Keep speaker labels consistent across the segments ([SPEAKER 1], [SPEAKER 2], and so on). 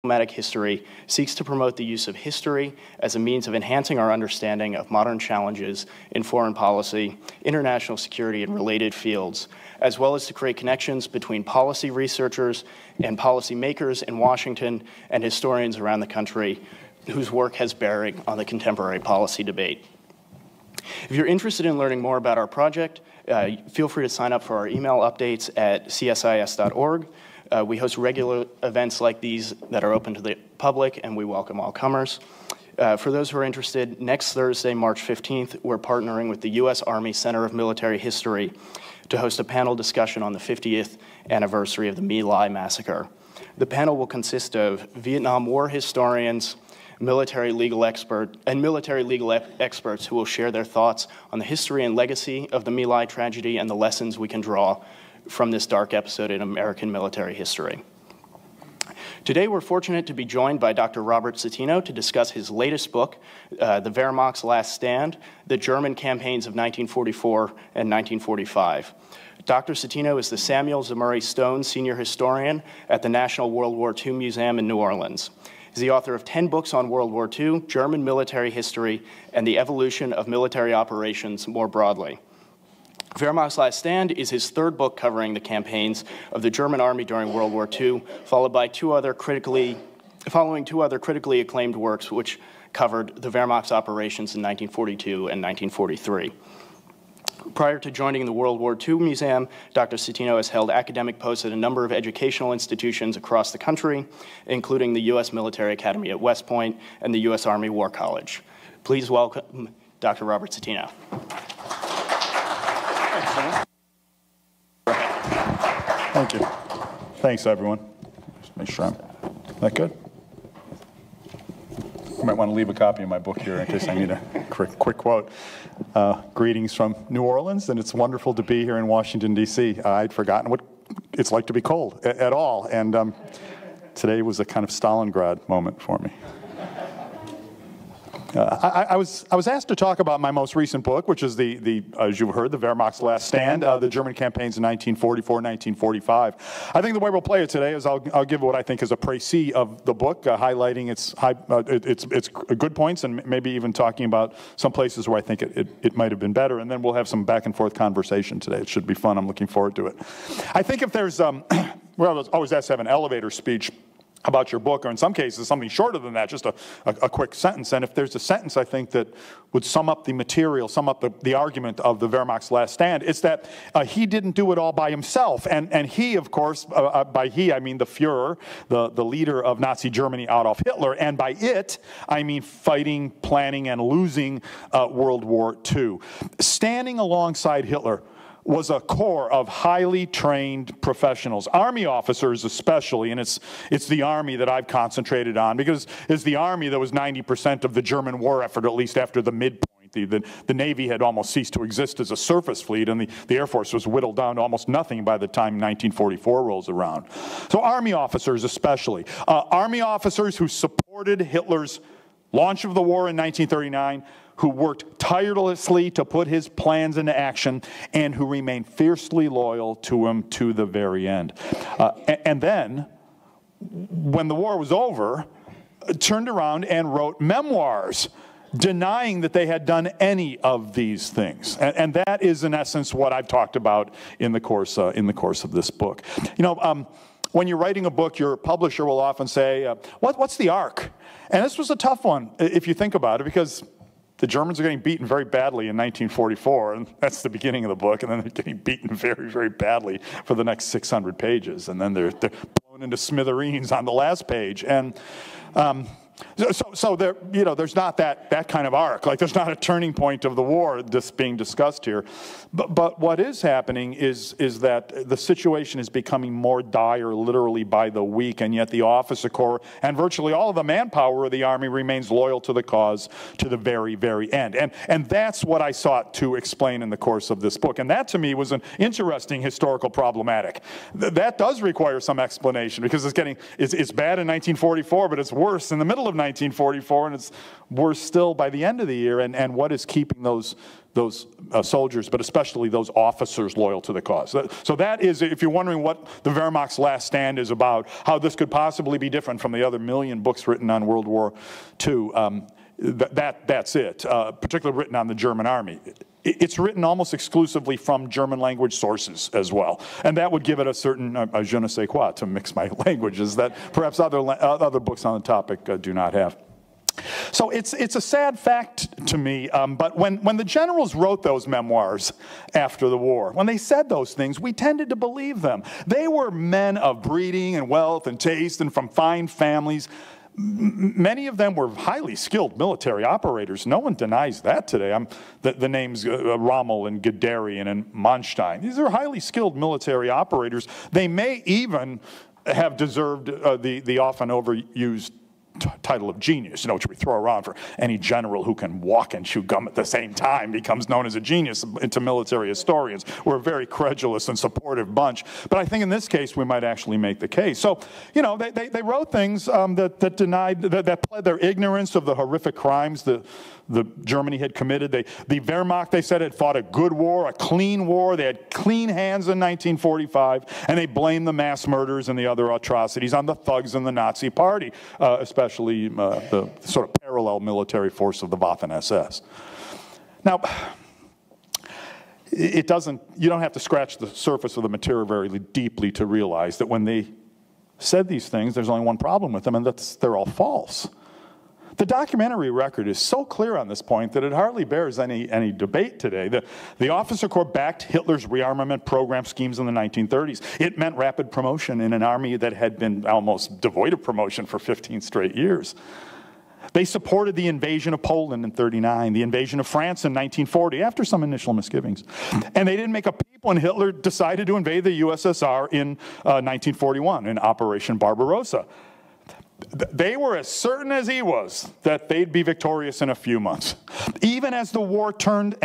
[SPEAKER 1] Diplomatic history seeks to promote the use of history as a means of enhancing our understanding of modern challenges in foreign policy, international security, and related fields, as well as to create connections between policy researchers and policymakers in Washington and historians around the country whose work has bearing on the contemporary policy debate. If you're interested in learning more about our project, feel free to sign up for our email updates at csis.org. We host regular events like these that are open to the public, and we welcome all comers. For those who are interested, next Thursday, March 15th, we're partnering with the U.S. Army Center of Military History to host a panel discussion on the 50th anniversary of the My Lai massacre. The panel will consist of Vietnam War historians, military legal experts who will share their thoughts on the history and legacy of the My Lai tragedy and the lessons we can draw from this dark episode in American military history. Today, we're fortunate to be joined by Dr. Robert Citino to discuss his latest book, The Wehrmacht's Last Stand, The German Campaigns of 1944 and 1945. Dr. Citino is the Samuel Zemurray Stone Senior Historian at the National World War II Museum in New Orleans. He's the author of 10 books on World War II, German military history, and the evolution of military operations more broadly. Wehrmacht's Last Stand is his third book covering the campaigns of the German army during World War II, following two other critically acclaimed works which covered the Wehrmacht's operations in 1942 and 1943. Prior to joining the World War II Museum, Dr. Citino has held academic posts at a number of educational institutions across the country, including the U.S. Military Academy at West Point and the U.S. Army War College. Please welcome Dr. Robert Citino.
[SPEAKER 2] Thank you. Thanks, everyone. Just make sure I'm that good. You might want to leave a copy of my book here in case I need a quick quote. Greetings from New Orleans, and it's wonderful to be here in Washington, D.C. I'd forgotten what it's like to be cold at all, and today was a kind of Stalingrad moment for me. I was asked to talk about my most recent book, which is as you've heard, the Wehrmacht's Last Stand, the German campaigns in 1944, 1945. I think the way we'll play it today is I'll give what I think is a précis of the book, highlighting its good points and maybe even talking about some places where I think it might have been better, and then we'll have some back and forth conversation today. It should be fun. I'm looking forward to it. I think if there's, well, I was always asked to have an elevator speech about your book, or in some cases something shorter than that, just a quick sentence. And if there's a sentence I think that would sum up the material, sum up the argument of the Wehrmacht's Last Stand, it's that he didn't do it all by himself. And he, of course, by he I mean the Fuhrer, the leader of Nazi Germany, Adolf Hitler, and by it I mean fighting, planning, and losing World War II. Standing alongside Hitler was a corps of highly trained professionals, Army officers especially, and it's the Army that I've concentrated on because it's the Army that was 90% of the German war effort, at least after the midpoint. The Navy had almost ceased to exist as a surface fleet, and the Air Force was whittled down to almost nothing by the time 1944 rolls around. So Army officers especially. Army officers who supported Hitler's launch of the war in 1939, who worked tirelessly to put his plans into action, and who remained fiercely loyal to him to the very end. And then, when the war was over, turned around and wrote memoirs denying that they had done any of these things. And that is, in essence, what I've talked about in the course of this book. You know, when you're writing a book, your publisher will often say, what's the arc? And this was a tough one, if you think about it, because the Germans are getting beaten very badly in 1944, and that's the beginning of the book, and then they're getting beaten very, very badly for the next 600 pages, and then they're blown into smithereens on the last page. And so there, you know, there's not that kind of arc. Like, there's not a turning point of the war that's being discussed here. But what is happening is that the situation is becoming more dire literally by the week, and yet the officer corps and virtually all of the manpower of the Army remains loyal to the cause to the very, very end. And that's what I sought to explain in the course of this book. And that, to me, was an interesting historical problematic. That does require some explanation, because it's bad in 1944, but it's worse in the middle of 1944, and it's worse still by the end of the year. And what is keeping those soldiers, but especially those officers, loyal to the cause? So that is, if you're wondering what the Wehrmacht's Last Stand is about, how this could possibly be different from the other million books written on World War II, that's it, particularly written on the German army. It's written almost exclusively from German language sources as well. And that would give it a certain je ne sais quoi, to mix my languages, that perhaps other books on the topic do not have. So it's a sad fact to me, but when the generals wrote those memoirs after the war, when they said those things, we tended to believe them. They were men of breeding and wealth and taste and from fine families. Many of them were highly skilled military operators. No one denies that today. The names Rommel and Guderian and Manstein. These are highly skilled military operators. They may even have deserved the often overused title of genius, which we throw around for any general who can walk and chew gum at the same time becomes known as a genius to military historians. We're a very credulous and supportive bunch, but I think in this case we might actually make the case. So, they wrote things that denied, that pled their ignorance of the horrific crimes that Germany had committed. The Wehrmacht, they said, had fought a good war, a clean war. They had clean hands in 1945, and they blamed the mass murders and the other atrocities on the thugs in the Nazi Party, especially the sort of parallel military force of the Waffen-SS. Now, you don't have to scratch the surface of the material very deeply to realize that when they said these things, there's only one problem with them, and that's they're all false. The documentary record is so clear on this point that it hardly bears any debate today. The officer corps backed Hitler's rearmament program schemes in the 1930s. It meant rapid promotion in an army that had been almost devoid of promotion for 15 straight years. They supported the invasion of Poland in 1939, the invasion of France in 1940, after some initial misgivings. And they didn't make a peep when Hitler decided to invade the USSR in 1941 in Operation Barbarossa. They were as certain as he was that they'd be victorious in a few months. Even as the war turned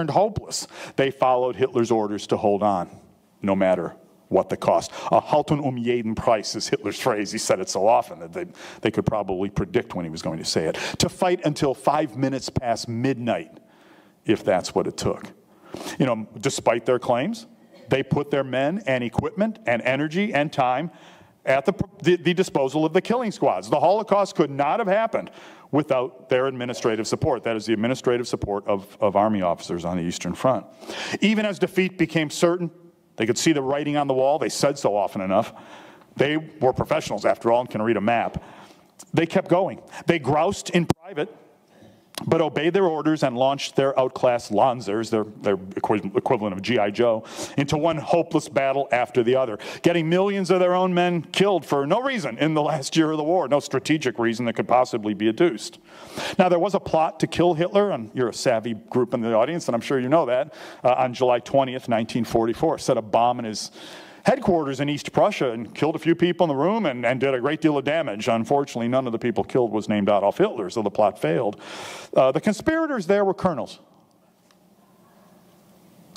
[SPEAKER 2] hopeless, they followed Hitler's orders to hold on, no matter what the cost. Halten jeden Preis is Hitler's phrase. He said it so often that they could probably predict when he was going to say it. To fight until 5 minutes past midnight, if that's what it took. Despite their claims, they put their men and equipment and energy and time at the disposal of the killing squads. The Holocaust could not have happened without their administrative support. That is the administrative support of army officers on the Eastern Front. Even as defeat became certain, they could see the writing on the wall. They said so often enough. They were professionals, after all, and can read a map. They kept going. They groused in private, but obeyed their orders and launched their outclassed Lancers, their equivalent of G.I. Joe, into one hopeless battle after the other, getting millions of their own men killed for no reason in the last year of the war, no strategic reason that could possibly be adduced. Now, there was a plot to kill Hitler, and you're a savvy group in the audience, and I'm sure you know that, on July 20th, 1944, set a bomb in his headquarters in East Prussia and killed a few people in the room and did a great deal of damage. Unfortunately, none of the people killed was named Adolf Hitler, so the plot failed. The conspirators there were colonels.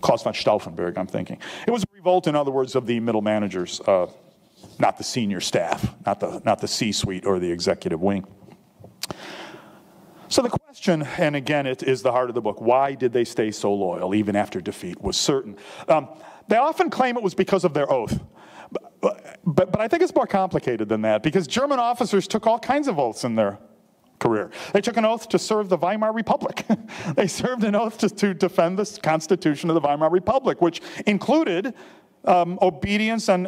[SPEAKER 2] Klaus von Stauffenberg, I'm thinking. It was a revolt, in other words, of the middle managers, not the senior staff, not the C-suite or the executive wing. So the question, and again, it is the heart of the book, why did they stay so loyal even after defeat was certain? They often claim it was because of their oath. But I think it's more complicated than that, because German officers took all kinds of oaths in their career. They took an oath to serve the Weimar Republic. They served an oath to defend the Constitution of the Weimar Republic, which included obedience and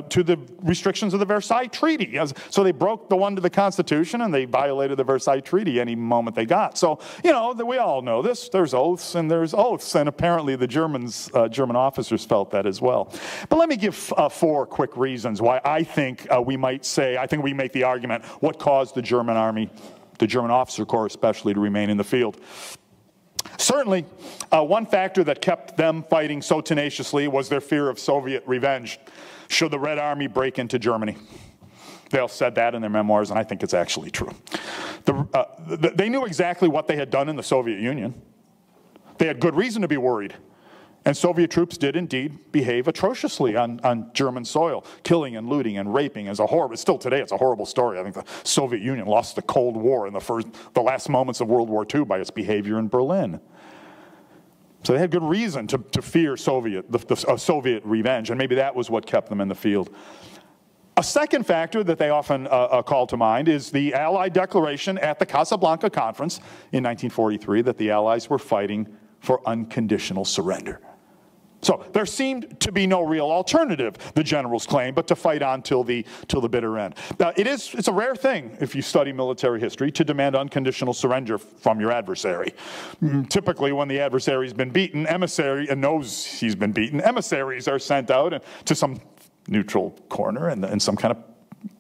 [SPEAKER 2] to the restrictions of the Versailles Treaty. So they broke the one to the Constitution, and they violated the Versailles Treaty any moment they got. So, we all know this. There's oaths and there's oaths, and apparently the German officers felt that as well. But let me give 4 quick reasons why I think we make the argument what caused the German army, the German officer corps especially, to remain in the field. Certainly, one factor that kept them fighting so tenaciously was their fear of Soviet revenge should the Red Army break into Germany. They all said that in their memoirs, and I think it's actually true. They knew exactly what they had done in the Soviet Union. They had good reason to be worried. And Soviet troops did indeed behave atrociously on German soil, killing and looting and raping as a horrible. Still today, it's a horrible story. I think the Soviet Union lost the Cold War in the last moments of World War II by its behavior in Berlin. So they had good reason to fear Soviet revenge, and maybe that was what kept them in the field. A second factor that they often call to mind is the Allied declaration at the Casablanca Conference in 1943 that the Allies were fighting for unconditional surrender. So there seemed to be no real alternative, the generals claimed, but to fight on till the bitter end. It's a rare thing, if you study military history, to demand unconditional surrender from your adversary. Typically, when the adversary's been beaten, and knows he's been beaten, emissaries are sent out to some neutral corner, and some kind of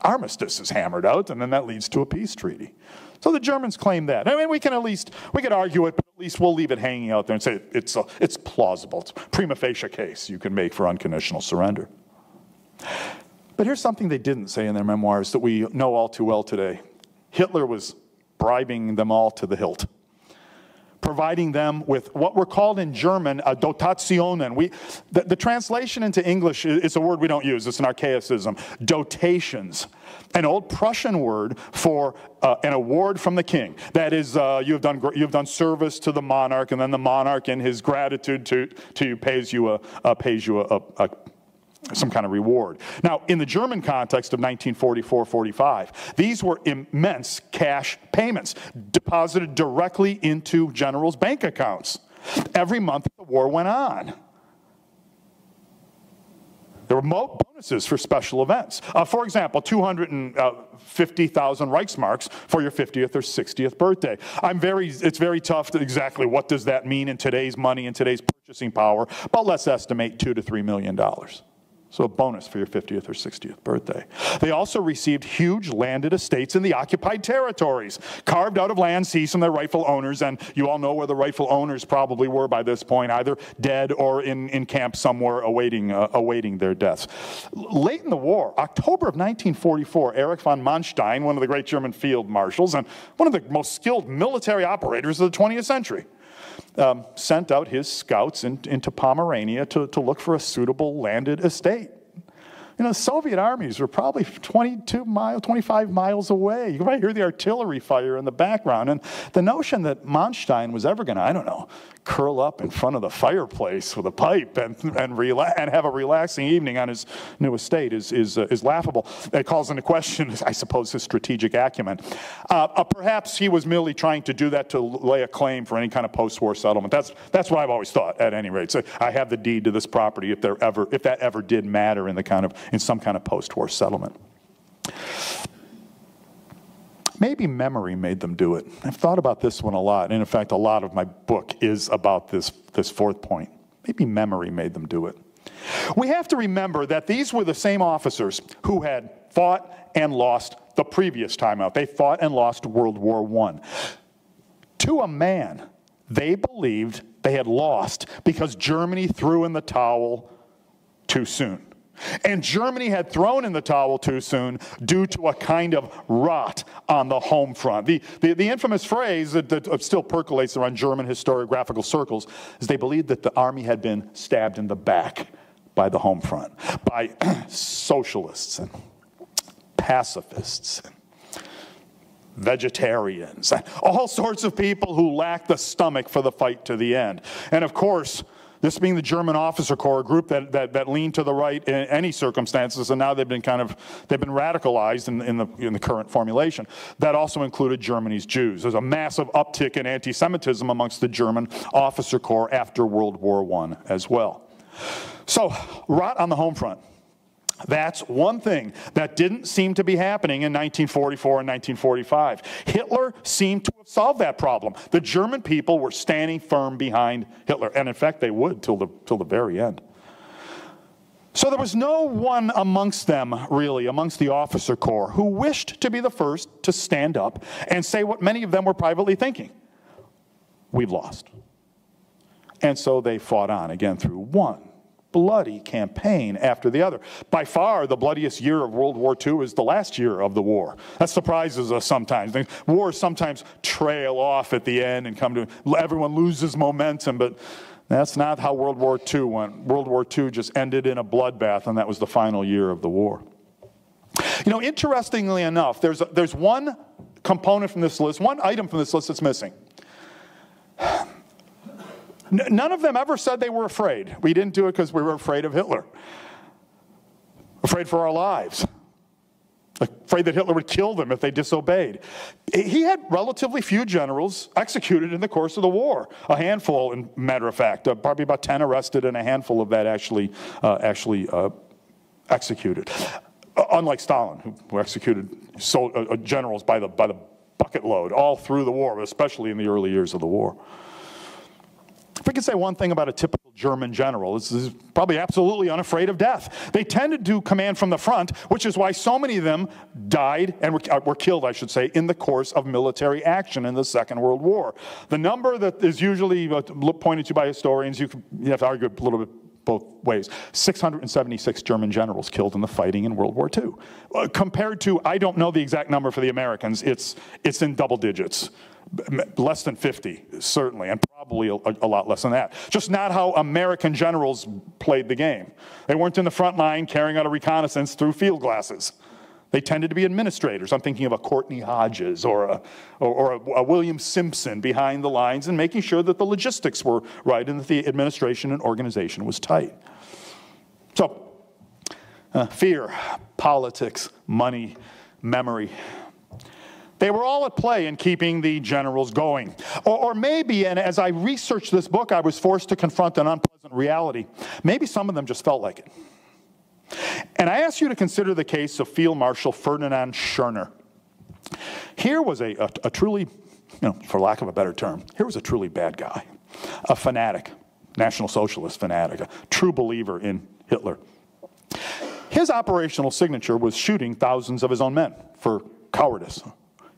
[SPEAKER 2] armistice is hammered out, and then that leads to a peace treaty. So the Germans claim that. I mean, we could argue it, but at least we'll leave it hanging out there and say it's plausible. It's a prima facie case you can make for unconditional surrender. But here's something they didn't say in their memoirs that we know all too well today. Hitler was bribing them all to the hilt, providing them with what were called in German Dotationen. The translation into English is a word we don't use. It's an archaicism. Dotations, an old Prussian word for an award from the king. That is, you've done service to the monarch, and then the monarch, in his gratitude to you, pays you some kind of reward. Now, in the German context of 1944-45, these were immense cash payments deposited directly into generals' bank accounts every month the war went on. There were bonuses for special events. For example, 250,000 Reichsmarks for your 50th or 60th birthday. It's very tough to exactly what does that mean in today's money and today's purchasing power, but let's estimate $2 to $3 million. So a bonus for your 50th or 60th birthday. They also received huge landed estates in the occupied territories, carved out of land seized from their rightful owners, and you all know where the rightful owners probably were by this point, either dead or in camp somewhere awaiting their deaths. Late in the war, October of 1944, Erich von Manstein, one of the great German field marshals and one of the most skilled military operators of the 20th century, sent out his scouts into Pomerania to look for a suitable landed estate. You know, the Soviet armies were probably 25 miles away. You might hear the artillery fire in the background. And the notion that Manstein was ever going to, I don't know, curl up in front of the fireplace with a pipe and have a relaxing evening on his new estate is laughable. It calls into question, I suppose, his strategic acumen. Perhaps he was merely trying to do that to lay a claim for any kind of post-war settlement. That's what I've always thought, at any rate. So I have the deed to this property if that ever did matter in some kind of post-war settlement. Maybe memory made them do it. I've thought about this one a lot, and in fact, a lot of my book is about this fourth point. Maybe memory made them do it. We have to remember that these were the same officers who had fought and lost the previous time out. They fought and lost World War I. To a man, they believed they had lost because Germany threw in the towel too soon. And Germany had thrown in the towel too soon due to a kind of rot on the home front. The infamous phrase that still percolates around German historiographical circles is they believed that the army had been stabbed in the back by the home front, by socialists and pacifists and vegetarians, and all sorts of people who lacked the stomach for the fight to the end. And of course, this being the German officer corps, a group that leaned to the right in any circumstances, and now they've been radicalized in the current formulation. That also included Germany's Jews. There's a massive uptick in anti-Semitism amongst the German officer corps after World War I as well. So, rot on the home front. That's one thing that didn't seem to be happening in 1944 and 1945. Hitler seemed to have solved that problem. The German people were standing firm behind Hitler, and in fact they would till the very end. So there was no one amongst them, really, amongst the officer corps, who wished to be the first to stand up and say what many of them were privately thinking. We've lost. And so they fought on again through one bloody campaign after the other. By far, the bloodiest year of World War II is the last year of the war. That surprises us sometimes. Wars sometimes trail off at the end and everyone loses momentum, but That's not how World War II went. World War II just ended in a bloodbath, and that was the final year of the war. You know, interestingly enough, there's one component from this list, one item from this list that's missing. None of them ever said they were afraid. We didn't do it because we were afraid of Hitler. Afraid for our lives. Afraid that Hitler would kill them if they disobeyed. He had relatively few generals executed in the course of the war. A handful, in matter of fact, probably about 10 arrested and a handful of that actually executed. Unlike Stalin, who executed generals by the bucket load all through the war, especially in the early years of the war. If we could say one thing about a typical German general, this is probably absolutely unafraid of death. They tended to command from the front, which is why so many of them died and were killed, I should say, in the course of military action in the Second World War. The number that is usually pointed to by historians, you have to argue a little bit both ways. 676 German generals killed in the fighting in World War II. Compared to, I don't know the exact number for the Americans, it's in double digits. Less than 50, certainly, and probably a lot less than that. Just not how American generals played the game. They weren't in the front line carrying out a reconnaissance through field glasses. They tended to be administrators. I'm thinking of a Courtney Hodges or a William Simpson behind the lines and making sure that the logistics were right and that the administration and organization was tight. So, fear, politics, money, memory. They were all at play in keeping the generals going. Or maybe, and as I researched this book, I was forced to confront an unpleasant reality. Maybe some of them just felt like it. And I ask you to consider the case of Field Marshal Ferdinand Schörner. Here was a truly, for lack of a better term, here was a truly bad guy. A fanatic, National Socialist fanatic, a true believer in Hitler. His operational signature was shooting thousands of his own men for cowardice,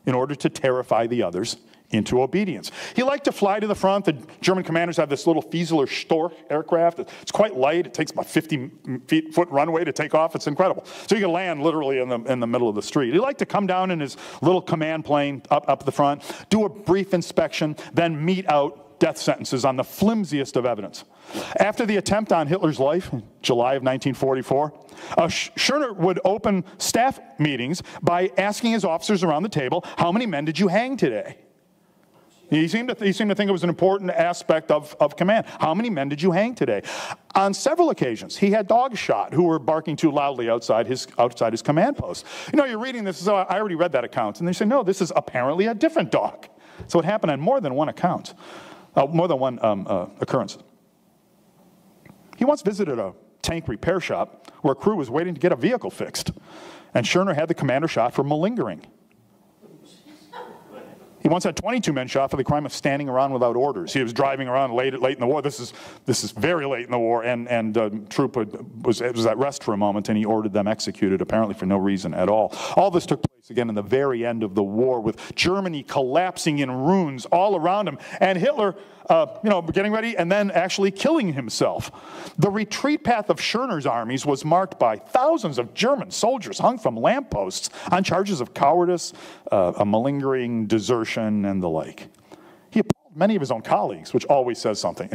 [SPEAKER 2] in order to terrify the others into obedience. He liked to fly to the front. The German commanders have this little Fieseler Storch aircraft. It's quite light. It takes about 50-foot runway to take off. It's incredible. So you can land literally in the middle of the street. He liked to come down in his little command plane up the front, do a brief inspection, then mete out death sentences on the flimsiest of evidence. After the attempt on Hitler's life in July of 1944, Schörner would open staff meetings by asking his officers around the table, how many men did you hang today? He seemed to think it was an important aspect of command. How many men did you hang today? On several occasions, he had dogs shot who were barking too loudly outside his command post. You're reading this, so I already read that account, and they say, no, this is apparently a different dog. So it happened on more than one account, more than one occurrence. He once visited a tank repair shop where a crew was waiting to get a vehicle fixed, and Schörner had the commander shot for malingering. He once had 22 men shot for the crime of standing around without orders. He was driving around late in the war. This is very late in the war, and troop was at rest for a moment, and he ordered them executed, apparently for no reason at all. All this took place again in the very end of the war, with Germany collapsing in ruins all around him, and Hitler, getting ready and then actually killing himself. The retreat path of Schörner's armies was marked by thousands of German soldiers hung from lampposts on charges of cowardice, malingering, desertion, and the like. He appalled many of his own colleagues, which always says something.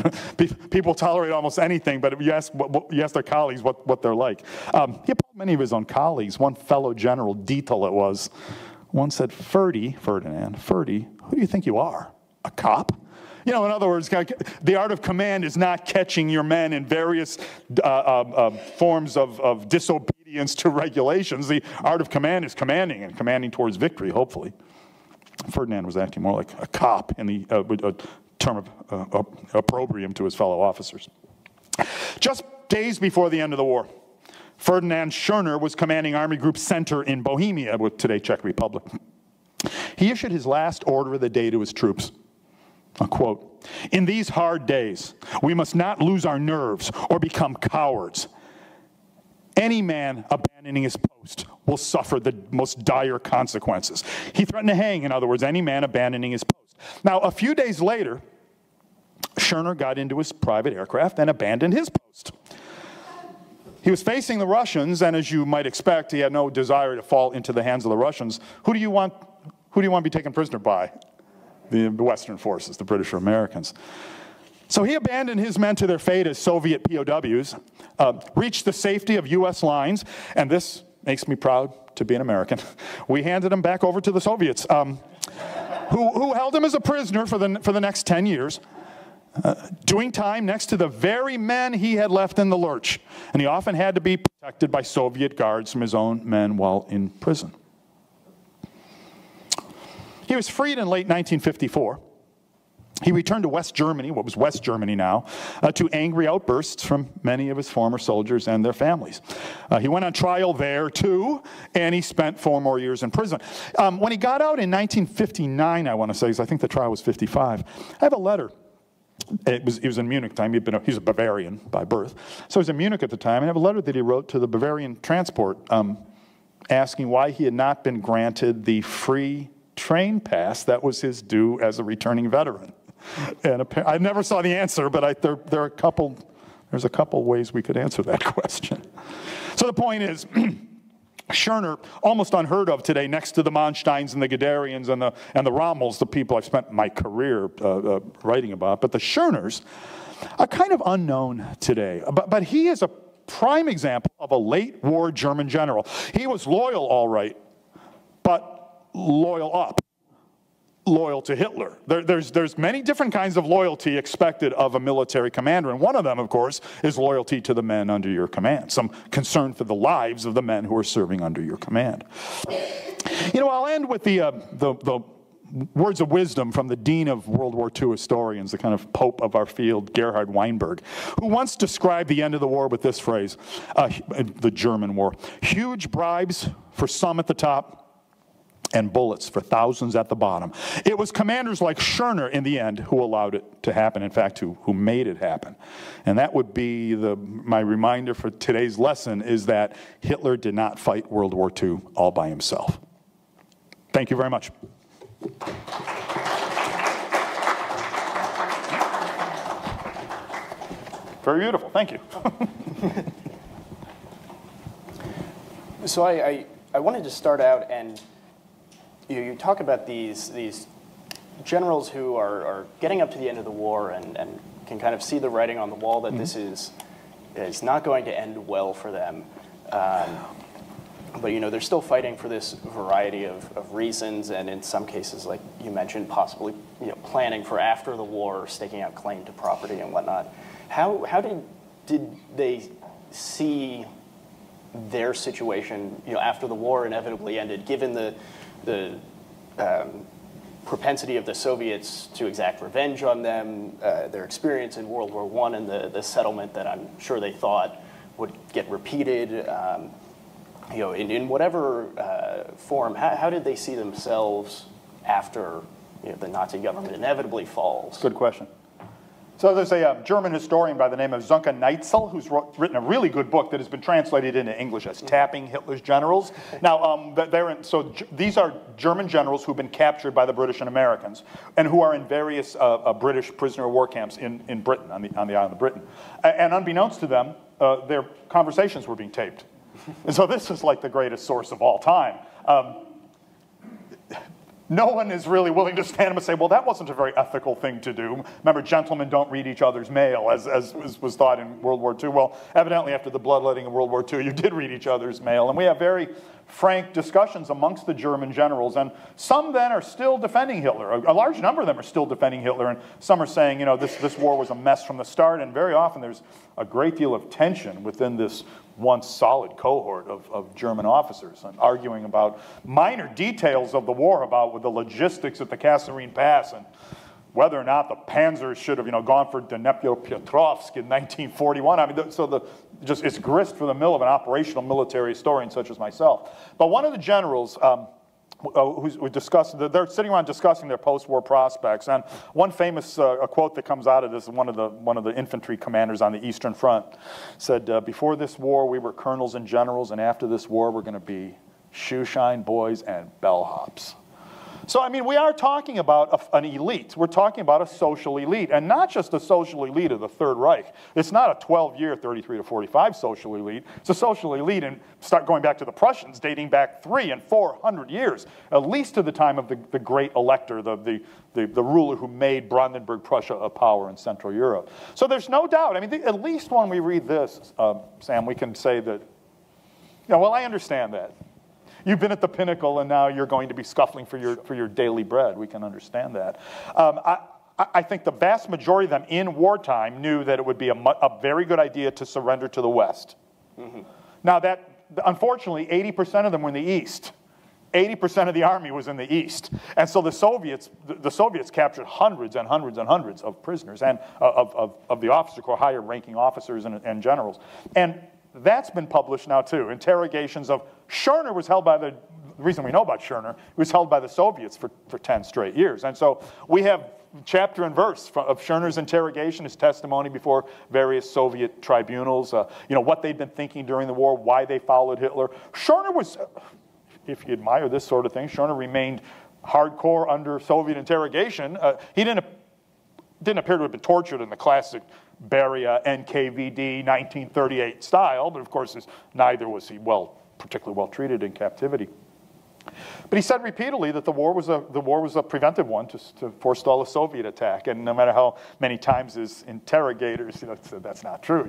[SPEAKER 2] People tolerate almost anything, but if you ask their colleagues what they're like. He appalled many of his own colleagues. One fellow general, Dietl it was, once said, Ferdinand, who do you think you are? A cop? In other words, the art of command is not catching your men in various forms of disobedience to regulations. The art of command is commanding, and commanding towards victory, hopefully. Ferdinand was acting more like a cop in the term of opprobrium to his fellow officers. Just days before the end of the war, Ferdinand Schörner was commanding Army Group Center in Bohemia, with today Czech Republic. He issued his last order of the day to his troops. A quote, "In these hard days, we must not lose our nerves or become cowards. Any man abandoning his post will suffer the most dire consequences." He threatened to hang, in other words, any man abandoning his post. Now, a few days later, Schörner got into his private aircraft and abandoned his post. He was facing the Russians, and as you might expect, he had no desire to fall into the hands of the Russians. Who do you want to be taken prisoner by? The Western forces, the British or Americans. So he abandoned his men to their fate as Soviet POWs, reached the safety of U.S. lines, and this makes me proud to be an American. We handed him back over to the Soviets, who held him as a prisoner for the next 10 years, doing time next to the very men he had left in the lurch. And he often had to be protected by Soviet guards from his own men while in prison. He was freed in late 1954. He returned to West Germany, what was West Germany now, to angry outbursts from many of his former soldiers and their families. He went on trial there, too, and he spent 4 more years in prison. When he got out in 1959, I want to say, because I think the trial was 55, I have a letter. He was in Munich at the time. He's a Bavarian by birth. So he was in Munich at the time, and I have a letter that he wrote to the Bavarian transport asking why he had not been granted the free train pass that was his due as a returning veteran. And I never saw the answer, but there's a couple ways we could answer that question. So the point is, Schörner, almost unheard of today, next to the Mansteins and the Guderians and the Rommels, the people I've spent my career writing about, but the Schörners are kind of unknown today. But he is a prime example of a late war German general. He was loyal, all right, but loyal up. Loyal to Hitler. There's many different kinds of loyalty expected of a military commander, and one of them, of course, is loyalty to the men under your command, some concern for the lives of the men who are serving under your command. You know, I'll end with the words of wisdom from the dean of World War II historians, the kind of pope of our field, Gerhard Weinberg, who once described the end of the war with this phrase, the German war: huge bribes for some at the top, and bullets for thousands at the bottom. It was commanders like Schörner, in the end, who allowed it to happen, in fact, who made it happen. And that would be my reminder for today's lesson, is that Hitler did not fight World War II all by himself. Thank you very much. Very beautiful, thank you.
[SPEAKER 1] So I wanted to start out, and you talk about these generals who are getting up to the end of the war and can kind of see the writing on the wall that this is not going to end well for them. But they're still fighting for this variety of reasons, and in some cases, like you mentioned, possibly planning for after the war, staking out claim to property and whatnot. How did they see their situation after the war inevitably ended, given the propensity of the Soviets to exact revenge on them, their experience in World War I, and the settlement that I'm sure they thought would get repeated, in whatever form? How did they see themselves after the Nazi government inevitably falls?
[SPEAKER 2] Good question. So there's a German historian by the name of Sönke Neitzel who's written a really good book that has been translated into English as Tapping Hitler's Generals. Now, these are German generals who've been captured by the British and Americans, and who are in various British prisoner of war camps in Britain, on the island of Britain. And unbeknownst to them, their conversations were being taped. And so this is like the greatest source of all time. No one is really willing to stand up and say, well, that wasn't a very ethical thing to do. Remember, gentlemen don't read each other's mail, as was thought in World War II. Well, evidently, after the bloodletting of World War II, you did read each other's mail. And we have very frank discussions amongst the German generals. And some then are still defending Hitler. A large number of them are still defending Hitler. And some are saying, this war was a mess from the start. And very often there's a great deal of tension within this once solid cohort of German officers, and arguing about minor details of the war, about the logistics at the Kasserine Pass, and whether or not the Panzers should have gone for Dnepropetrovsk in 1941. I mean, it's grist for the mill of an operational military historian such as myself. But one of the generals they're sitting around discussing their post-war prospects, and one famous quote that comes out of this, one of the infantry commanders on the Eastern Front said, before this war we were colonels and generals, and after this war we're going to be shoeshine boys and bellhops. So, I mean, we are talking about an elite. We're talking about a social elite, and not just a social elite of the Third Reich. It's not a 12-year, 33 to 45 social elite. It's a social elite, and start going back to the Prussians, dating back 300 and 400 years, at least to the time of the great elector, the ruler who made Brandenburg Prussia a power in Central Europe. So there's no doubt. I mean, at least when we read this, Sam, we can say that, well, I understand that. You've been at the pinnacle, and now you're going to be scuffling for your daily bread. We can understand that. I think the vast majority of them in wartime knew that it would be a very good idea to surrender to the West. Mm-hmm. Now, unfortunately, 80% of them were in the East. 80% of the army was in the East. And so the Soviets captured hundreds and hundreds and hundreds of prisoners, and of the officer corps, higher-ranking officers and generals. And that's been published now, too. Interrogations of Schörner was held by the reason we know about Schörner, he was held by the Soviets for 10 straight years. And so we have chapter and verse of Schörner's interrogation, his testimony before various Soviet tribunals, what they'd been thinking during the war, why they followed Hitler. Schörner was, if you admire this sort of thing, Schörner remained hardcore under Soviet interrogation. He didn't appear to have been tortured in the classic Beria, NKVD, 1938 style, but of course neither was he particularly well treated in captivity. But he said repeatedly that the war was a preventive one to forestall a Soviet attack, and no matter how many times his interrogators said that's not true,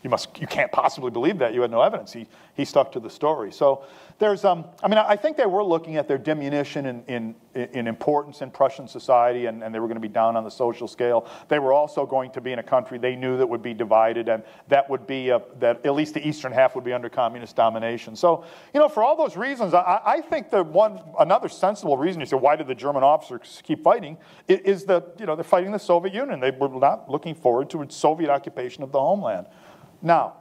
[SPEAKER 2] you can't possibly believe that, you had no evidence. He stuck to the story. So there's I think they were looking at their diminution in importance in Prussian society, and they were going to be down on the social scale. They were also going to be in a country they knew that would be divided, and that would be that at least the eastern half would be under communist domination. So for all those reasons, I think another sensible reason, you say, why did the German officers keep fighting, is that they're fighting the Soviet Union. They were not looking forward to a Soviet occupation of the homeland. Now,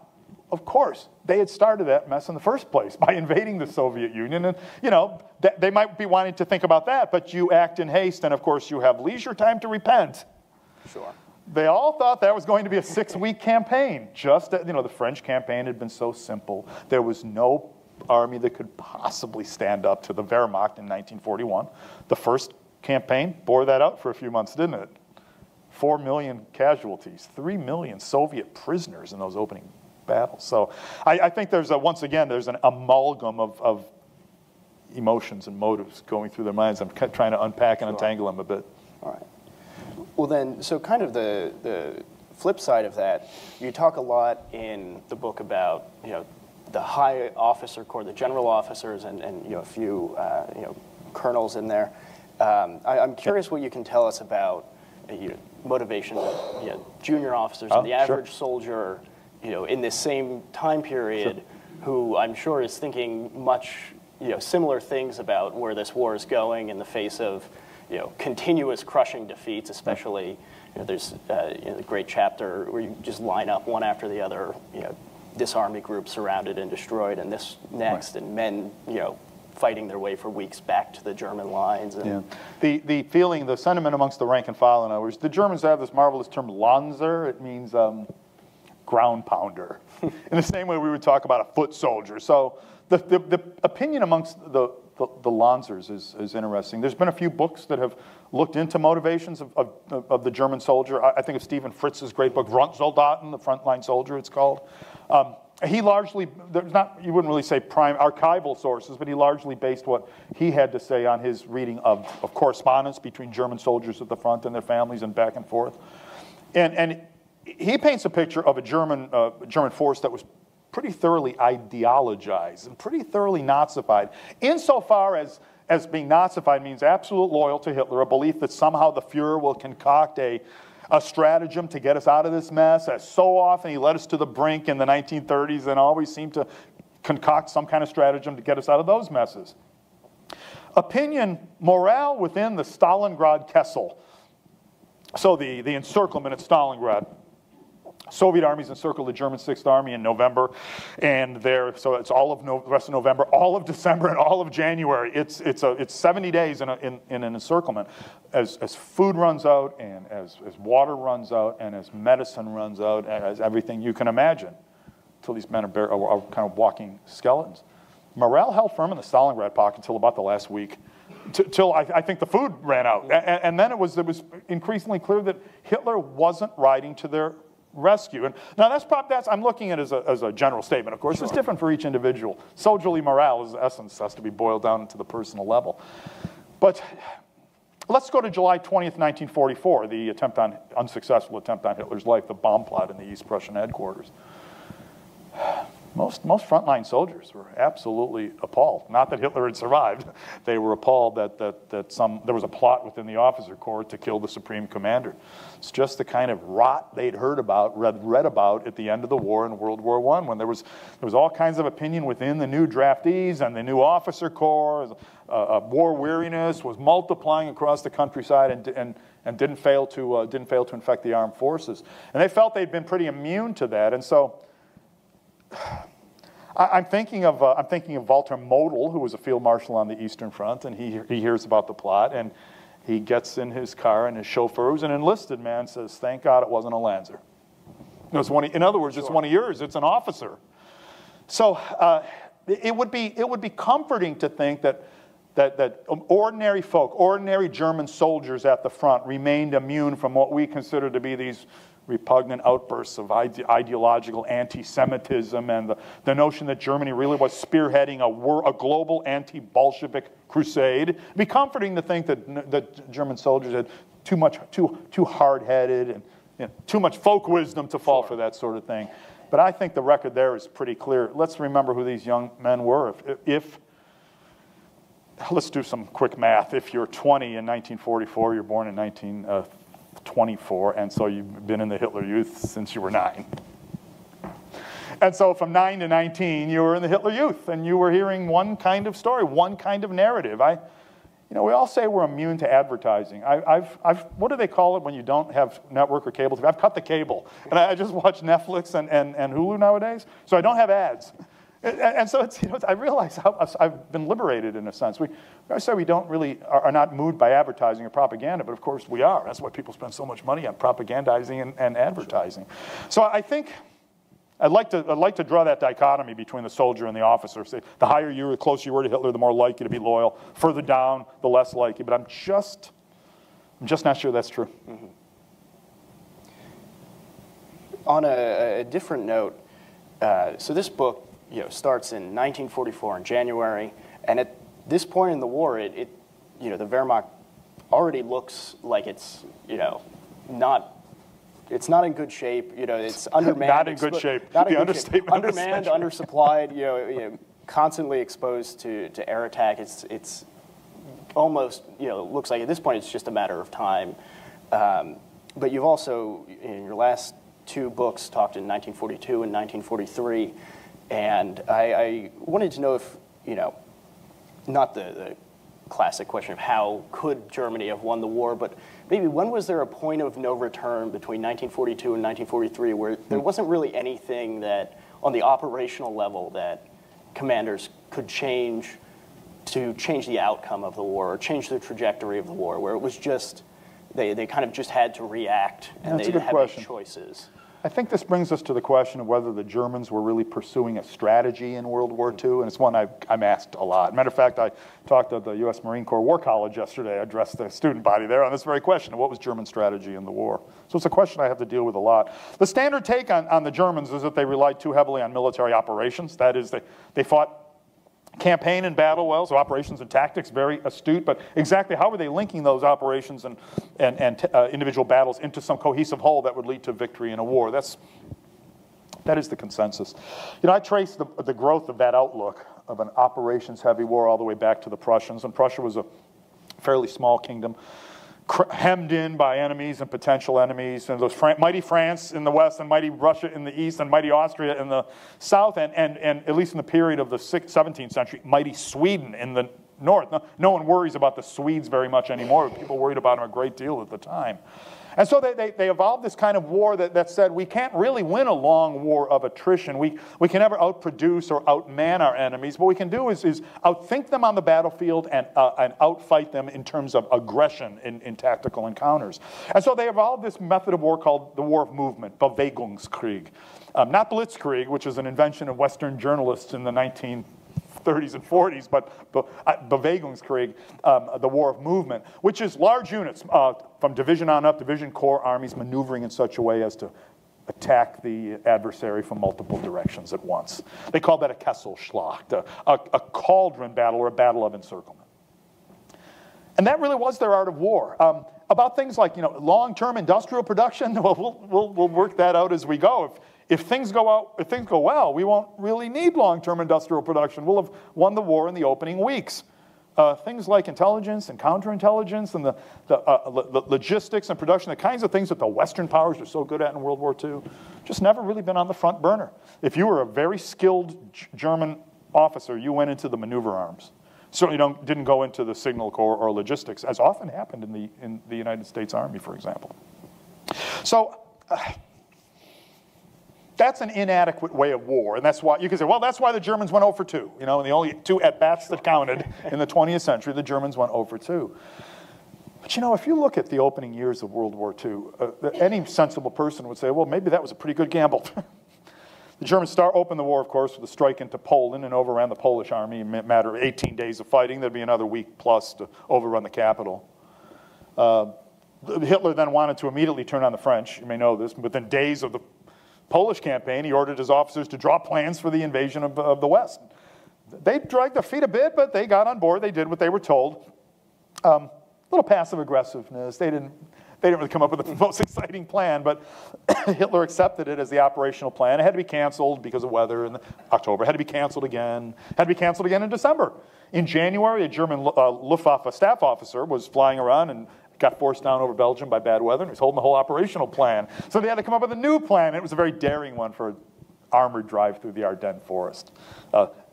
[SPEAKER 2] of course, they had started that mess in the first place by invading the Soviet Union, and they might be wanting to think about that, but you act in haste, and of course you have leisure time to repent.
[SPEAKER 1] Sure.
[SPEAKER 2] They all thought that was going to be a 6-week campaign. Just the French campaign had been so simple. There was no army that could possibly stand up to the Wehrmacht in 1941. The first campaign bore that out for a few months, didn't it? 4 million casualties, 3 million Soviet prisoners in those opening battles. So I think once again, there's an amalgam of emotions and motives going through their minds. I'm trying to unpack and untangle them a bit.
[SPEAKER 1] All right. Well then, so kind of the flip side of that, you talk a lot in the book about, the high officer corps, the general officers, and a few colonels in there. I'm curious what you can tell us about motivation of junior officers and the average soldier, in this same time period, who I'm sure is thinking much similar things about where this war is going in the face of continuous crushing defeats, especially there's a great chapter where you just line up one after the other, this army group surrounded and destroyed, and this next, and men, fighting their way for weeks back to the German lines. And
[SPEAKER 2] the feeling, the sentiment amongst the rank and file, in other words, the Germans have this marvelous term, Lanzer. It means ground pounder. In the same way we would talk about a foot soldier. So the opinion amongst the Lanzers is interesting. There's been a few books that have looked into motivations of the German soldier. I think of Stephen Fritz's great book, Frontsoldaten, the Frontline Soldier, it's called. He largely, you wouldn't really say prime archival sources, but he largely based what he had to say on his reading of correspondence between German soldiers at the front and their families and back and forth. And he paints a picture of a German force that was pretty thoroughly ideologized and pretty thoroughly Nazified, insofar as being Nazified means absolute loyalty to Hitler, a belief that somehow the Fuhrer will concoct a stratagem to get us out of this mess, as so often he led us to the brink in the 1930s and always seemed to concoct some kind of stratagem to get us out of those messes. Opinion, morale within the Stalingrad Kessel. So the encirclement at Stalingrad. Soviet armies encircled the German 6th Army in November, and so it's all of the rest of November, all of December, and all of January. It's 70 days in an encirclement. As food runs out, and as water runs out, and as medicine runs out, and as everything you can imagine, until these men are kind of walking skeletons. Morale held firm in the Stalingrad pocket until about the last week. till I think the food ran out. And then it was increasingly clear that Hitler wasn't riding to their rescue. And now I'm looking at it as a general statement, of course. Sure. It's different for each individual. Soldierly morale, in essence, has to be boiled down to the personal level. But let's go to July 20th, 1944, the unsuccessful attempt on Hitler's life, the bomb plot in the East Prussian headquarters. Most frontline soldiers were absolutely appalled. Not that Hitler had survived. They were appalled that there was a plot within the officer corps to kill the supreme commander. It's just the kind of rot they'd read about at the end of the war in World War I, when there was all kinds of opinion within the new draftees and the new officer corps. War weariness was multiplying across the countryside and didn't fail to infect the armed forces. And they felt they'd been pretty immune to that, and so. I'm thinking of Walter Model, who was a field marshal on the Eastern Front, and he hears about the plot, and he gets in his car, and his chauffeur, who's an enlisted man, says, "Thank God it wasn't a Lanzer." In other words, it's one of yours. It's an officer. So it would be comforting to think that ordinary folk, ordinary German soldiers at the front, remained immune from what we consider to be these repugnant outbursts of ideological anti-Semitism and the notion that Germany really was spearheading a global anti-Bolshevik crusade. It'd be comforting to think that German soldiers had too hard-headed and too much folk wisdom to fall for that sort of thing. But I think the record there is pretty clear. Let's remember who these young men were. Let's do some quick math. If you're 20 in 1944, you're born in 1924, and so you've been in the Hitler Youth since you were 9. And so from 9 to 19, you were in the Hitler Youth, and you were hearing one kind of story, one kind of narrative. We all say we're immune to advertising. What do they call it when you don't have network or cable? I've cut the cable, and I just watch Netflix and Hulu nowadays, so I don't have ads. And so I realize how I've been liberated in a sense. I say we are not moved by advertising or propaganda, but of course we are. That's why people spend so much money on propagandizing and advertising. So I think I'd like to draw that dichotomy between the soldier and the officer. Say the closer you were to Hitler, the more likely to be loyal. Further down, the less likely. But I'm just not sure that's true.
[SPEAKER 1] Mm-hmm. On a different note, so this book starts in 1944 in January, and at this point in the war, the Wehrmacht already looks like it's not in good shape. It's undermanned.
[SPEAKER 2] Not in good shape. Not in good shape.
[SPEAKER 1] Undermanned, undersupplied. Constantly exposed to air attack. It's almost looks like at this point it's just a matter of time. But you've also in your last two books talked in 1942 and 1943. And I wanted to know if, not the classic question of how could Germany have won the war, but maybe when was there a point of no return between 1942 and 1943 where there wasn't really anything that, on the operational level, that commanders could change to change the outcome of the war or change the trajectory of the war, where it was just, they kind of just had to react and they didn't have any choices?
[SPEAKER 2] I think this brings us to the question of whether the Germans were really pursuing a strategy in World War II, and it's one I'm asked a lot. Matter of fact, I talked at the U.S. Marine Corps War College yesterday. I addressed the student body there on this very question of what was German strategy in the war. So it's a question I have to deal with a lot. The standard take on the Germans is that they relied too heavily on military operations. That is, they fought campaign and battle well, so operations and tactics, very astute, but exactly how were they linking those operations and individual battles into some cohesive whole that would lead to victory in a war? That is the consensus. I trace the growth of that outlook of an operations-heavy war all the way back to the Prussians, and Prussia was a fairly small kingdom, hemmed in by enemies and potential enemies, and those mighty France in the west and mighty Russia in the east and mighty Austria in the south, and at least in the period of the 17th century, mighty Sweden in the north. No one worries about the Swedes very much anymore. People worried about them a great deal at the time. And so they evolved this kind of war that said we can't really win a long war of attrition. We can never outproduce or outman our enemies. What we can do is outthink them on the battlefield and outfight them in terms of aggression in tactical encounters. And so they evolved this method of war called the war of movement, Bewegungskrieg. Not Blitzkrieg, which is an invention of Western journalists in the 1930s 30s and 40s, but Bewegungskrieg, the war of movement, which is large units from division on up, division corps armies maneuvering in such a way as to attack the adversary from multiple directions at once. They call that a Kesselschlacht, a cauldron battle or a battle of encirclement. And that really was their art of war. About things like, long-term industrial production, well, we'll work that out as we go. If things go well, we won't really need long-term industrial production. We'll have won the war in the opening weeks. Things like intelligence and counterintelligence and the logistics and production, the kinds of things that the Western powers are so good at in World War II, just never really been on the front burner. If you were a very skilled German officer, you went into the maneuver arms. Certainly didn't go into the signal corps or logistics, as often happened in the United States Army, for example. So that's an inadequate way of war, and that's why you can say, well, that's why the Germans went 0 for 2. And the only 2 at-bats that counted in the 20th century, the Germans went 0 for 2. But if you look at the opening years of World War II, any sensible person would say, well, maybe that was a pretty good gamble. The Germans opened the war, of course, with a strike into Poland and overran the Polish army in a matter of 18 days of fighting. There'd be another week plus to overrun the capital. Hitler then wanted to immediately turn on the French. You may know this. Within days of the Polish campaign, he ordered his officers to draw plans for the invasion of the West. They dragged their feet a bit, but they got on board. They did what they were told. A little passive aggressiveness. They didn't really come up with the most exciting plan, but Hitler accepted it as the operational plan. It had to be canceled because of weather in October. It had to be canceled again. It had to be canceled again in December. In January, a German Luftwaffe staff officer was flying around and got forced down over Belgium by bad weather, and he was holding the whole operational plan. So they had to come up with a new plan. It was a very daring one for an armored drive through the Ardennes forest.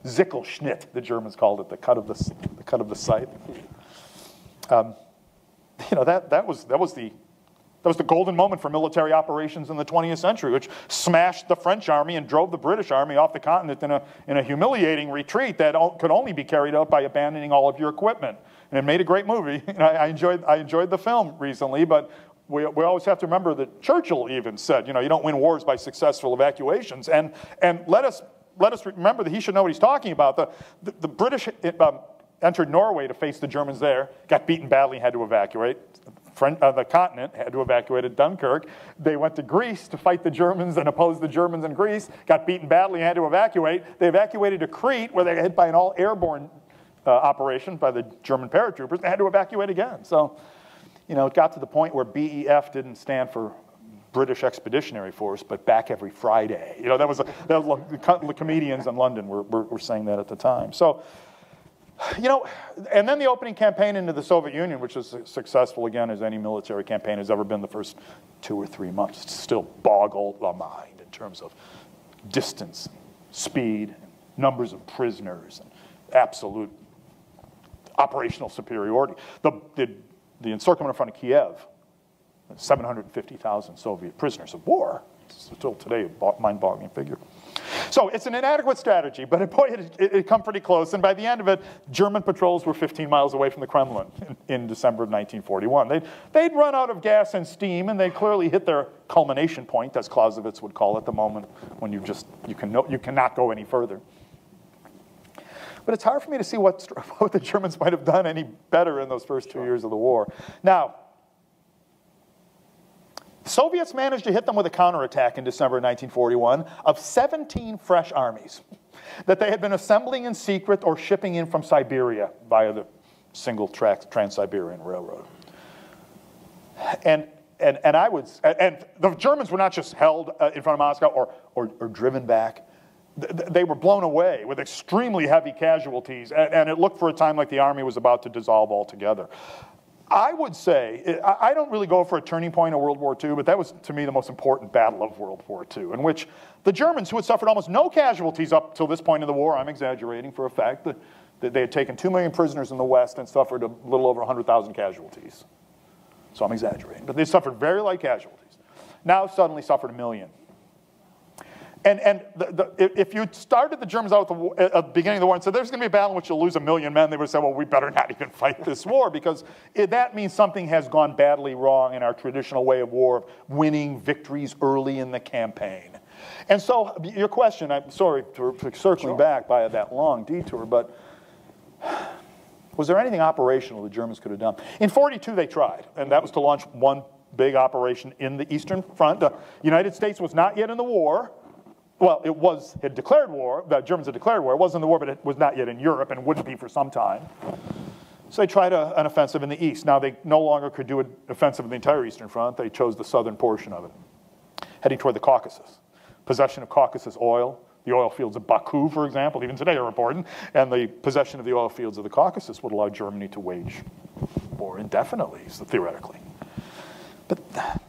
[SPEAKER 2] Zickelschnitt, the Germans called it, the cut of the scythe. That was the golden moment for military operations in the 20th century, which smashed the French army and drove the British army off the continent in a humiliating retreat that could only be carried out by abandoning all of your equipment. And it made a great movie. I enjoyed the film recently, but we always have to remember that Churchill even said, you don't win wars by successful evacuations. And let us remember that he should know what he's talking about. The British entered Norway to face the Germans there, got beaten badly and had to evacuate. The continent had to evacuate at Dunkirk. They went to Greece to fight the Germans and oppose the Germans in Greece, got beaten badly and had to evacuate. They evacuated to Crete, where they got hit by an all-airborne operation by the German paratroopers. They had to evacuate again. So, it got to the point where BEF didn't stand for British Expeditionary Force, but back every Friday. The comedians in London were saying that at the time. So, and then the opening campaign into the Soviet Union, which was as successful again as any military campaign has ever been the first 2 or 3 months, still boggled the mind in terms of distance, speed, numbers of prisoners, and absolute operational superiority. The encirclement in front of Kiev, 750,000 Soviet prisoners of war. It's still today a mind-boggling figure. So it's an inadequate strategy, but boy, it come pretty close. And by the end of it, German patrols were 15 miles away from the Kremlin in December of 1941. They'd run out of gas and steam, and they clearly hit their culmination point, as Clausewitz would call it, the moment when you cannot go any further. But it's hard for me to see what the Germans might have done any better in those first 2 years of the war. Now, Soviets managed to hit them with a counterattack in December 1941 of 17 fresh armies that they had been assembling in secret or shipping in from Siberia via the single-track Trans-Siberian Railroad. And the Germans were not just held in front of Moscow or driven back. They were blown away with extremely heavy casualties, and it looked for a time like the army was about to dissolve altogether. I would say, I don't really go for a turning point in World War II, but that was, to me, the most important battle of World War II, in which the Germans, who had suffered almost no casualties up till this point in the war, I'm exaggerating for a fact, that they had taken 2 million prisoners in the West and suffered a little over 100,000 casualties. So I'm exaggerating, but they suffered very light casualties. Now suddenly suffered 1 million. And if you started the Germans out at the beginning of the war and said, there's going to be a battle in which you'll lose 1 million men, they would say, well, we better not even fight this war, because that means something has gone badly wrong in our traditional way of war, of winning victories early in the campaign. And so your question, I'm sorry for circling back by that long detour, but was there anything operational the Germans could have done? In 42 they tried, and that was to launch one big operation in the Eastern Front. The United States was not yet in the war. Well, had declared war. The Germans had declared war. It was in the war, but it was not yet in Europe and wouldn't be for some time. So they tried an offensive in the east. Now they no longer could do an offensive in the entire Eastern Front. They chose the southern portion of it, heading toward the Caucasus. Possession of Caucasus oil, the oil fields of Baku, for example, even today are important, and the possession of the oil fields of the Caucasus would allow Germany to wage war indefinitely, so theoretically. But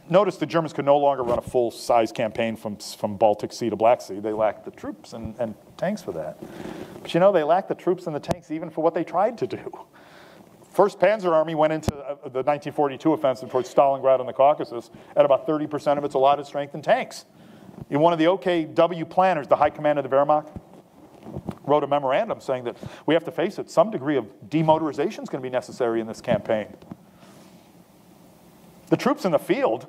[SPEAKER 2] notice the Germans could no longer run a full-size campaign from Baltic Sea to Black Sea. They lacked the troops and tanks for that. But you know, they lacked the troops and the tanks even for what they tried to do. First Panzer Army went into the 1942 offensive towards Stalingrad and the Caucasus at about 30% of its allotted strength in tanks. In one of the OKW planners, the High Command of the Wehrmacht, wrote a memorandum saying that we have to face it, some degree of demotorization is going to be necessary in this campaign. The troops in the field,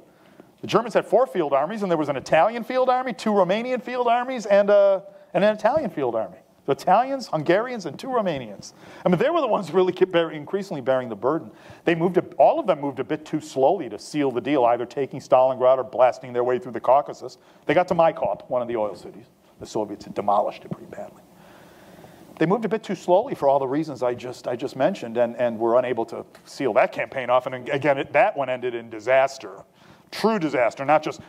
[SPEAKER 2] the Germans had 4 field armies, and there was an Italian field army, 2 Romanian field armies, and an Italian field army. The Italians, Hungarians, and 2 Romanians. I mean, they were the ones really increasingly bearing the burden. All of them moved a bit too slowly to seal the deal, either taking Stalingrad or blasting their way through the Caucasus. They got to Maikop, one of the oil cities. The Soviets had demolished it pretty badly. They moved a bit too slowly for all the reasons I just mentioned, and were unable to seal that campaign off. And again, that one ended in disaster. True disaster, not just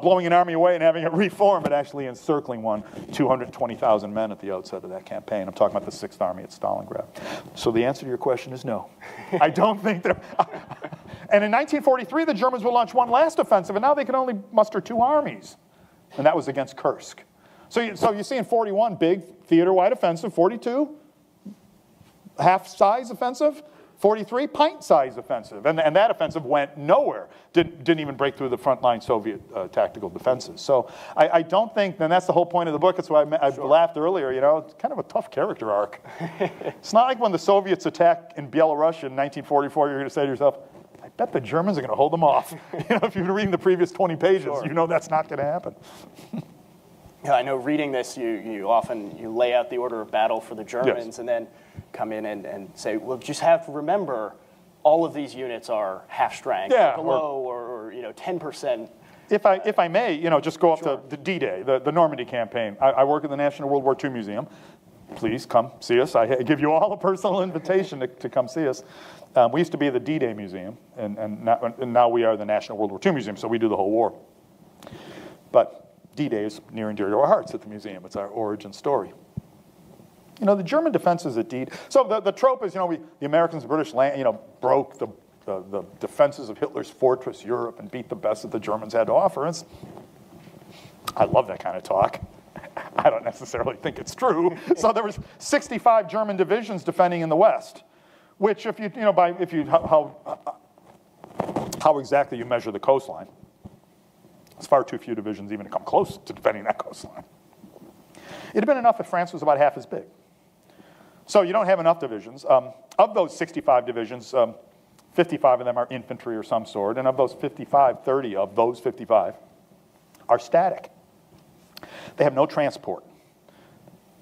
[SPEAKER 2] blowing an army away and having it reform, but actually encircling one, 220,000 men at the outset of that campaign. I'm talking about the 6th Army at Stalingrad. So the answer to your question is no. I don't think they're... And in 1943, the Germans will launch one last offensive, and now they can only muster 2 armies. And that was against Kursk. So you see in 41, big theater-wide offensive, 42, half-size offensive, 43, pint-size offensive. And that offensive went nowhere. Didn't even break through the frontline Soviet tactical defenses. So I don't think, and that's the whole point of the book. That's why I laughed earlier, you know, it's kind of a tough character arc. It's not like when the Soviets attack in Belarus in 1944, you're going to say to yourself, I bet the Germans are going to hold them off. You know, if you've been reading the previous 20 pages, you know that's not going to happen.
[SPEAKER 1] Yeah, I know reading this, you often lay out the order of battle for the Germans, and then come in and say, well, just have to remember all of these units are half strength, below, or 10%.
[SPEAKER 2] If I may, just go up to the D-Day, the Normandy campaign. I work at the National World War II Museum. Please come see us. I give you all a personal invitation to come see us. We used to be the D-Day Museum, and now we are the National World War II Museum, so we do the whole war. But D-Day is near and dear to our hearts at the museum. It's our origin story. You know, the German defenses at D-Day. So the trope is, the Americans and British broke the defenses of Hitler's fortress Europe and beat the best that the Germans had to offer. I love that kind of talk. I don't necessarily think it's true. So there was 65 German divisions defending in the West, which how exactly you measure the coastline, it's far too few divisions even to come close to defending that coastline. It'd have been enough if France was about half as big. So you don't have enough divisions. Of those 65 divisions, 55 of them are infantry or some sort, and of those 55, 30 of those 55 are static. They have no transport.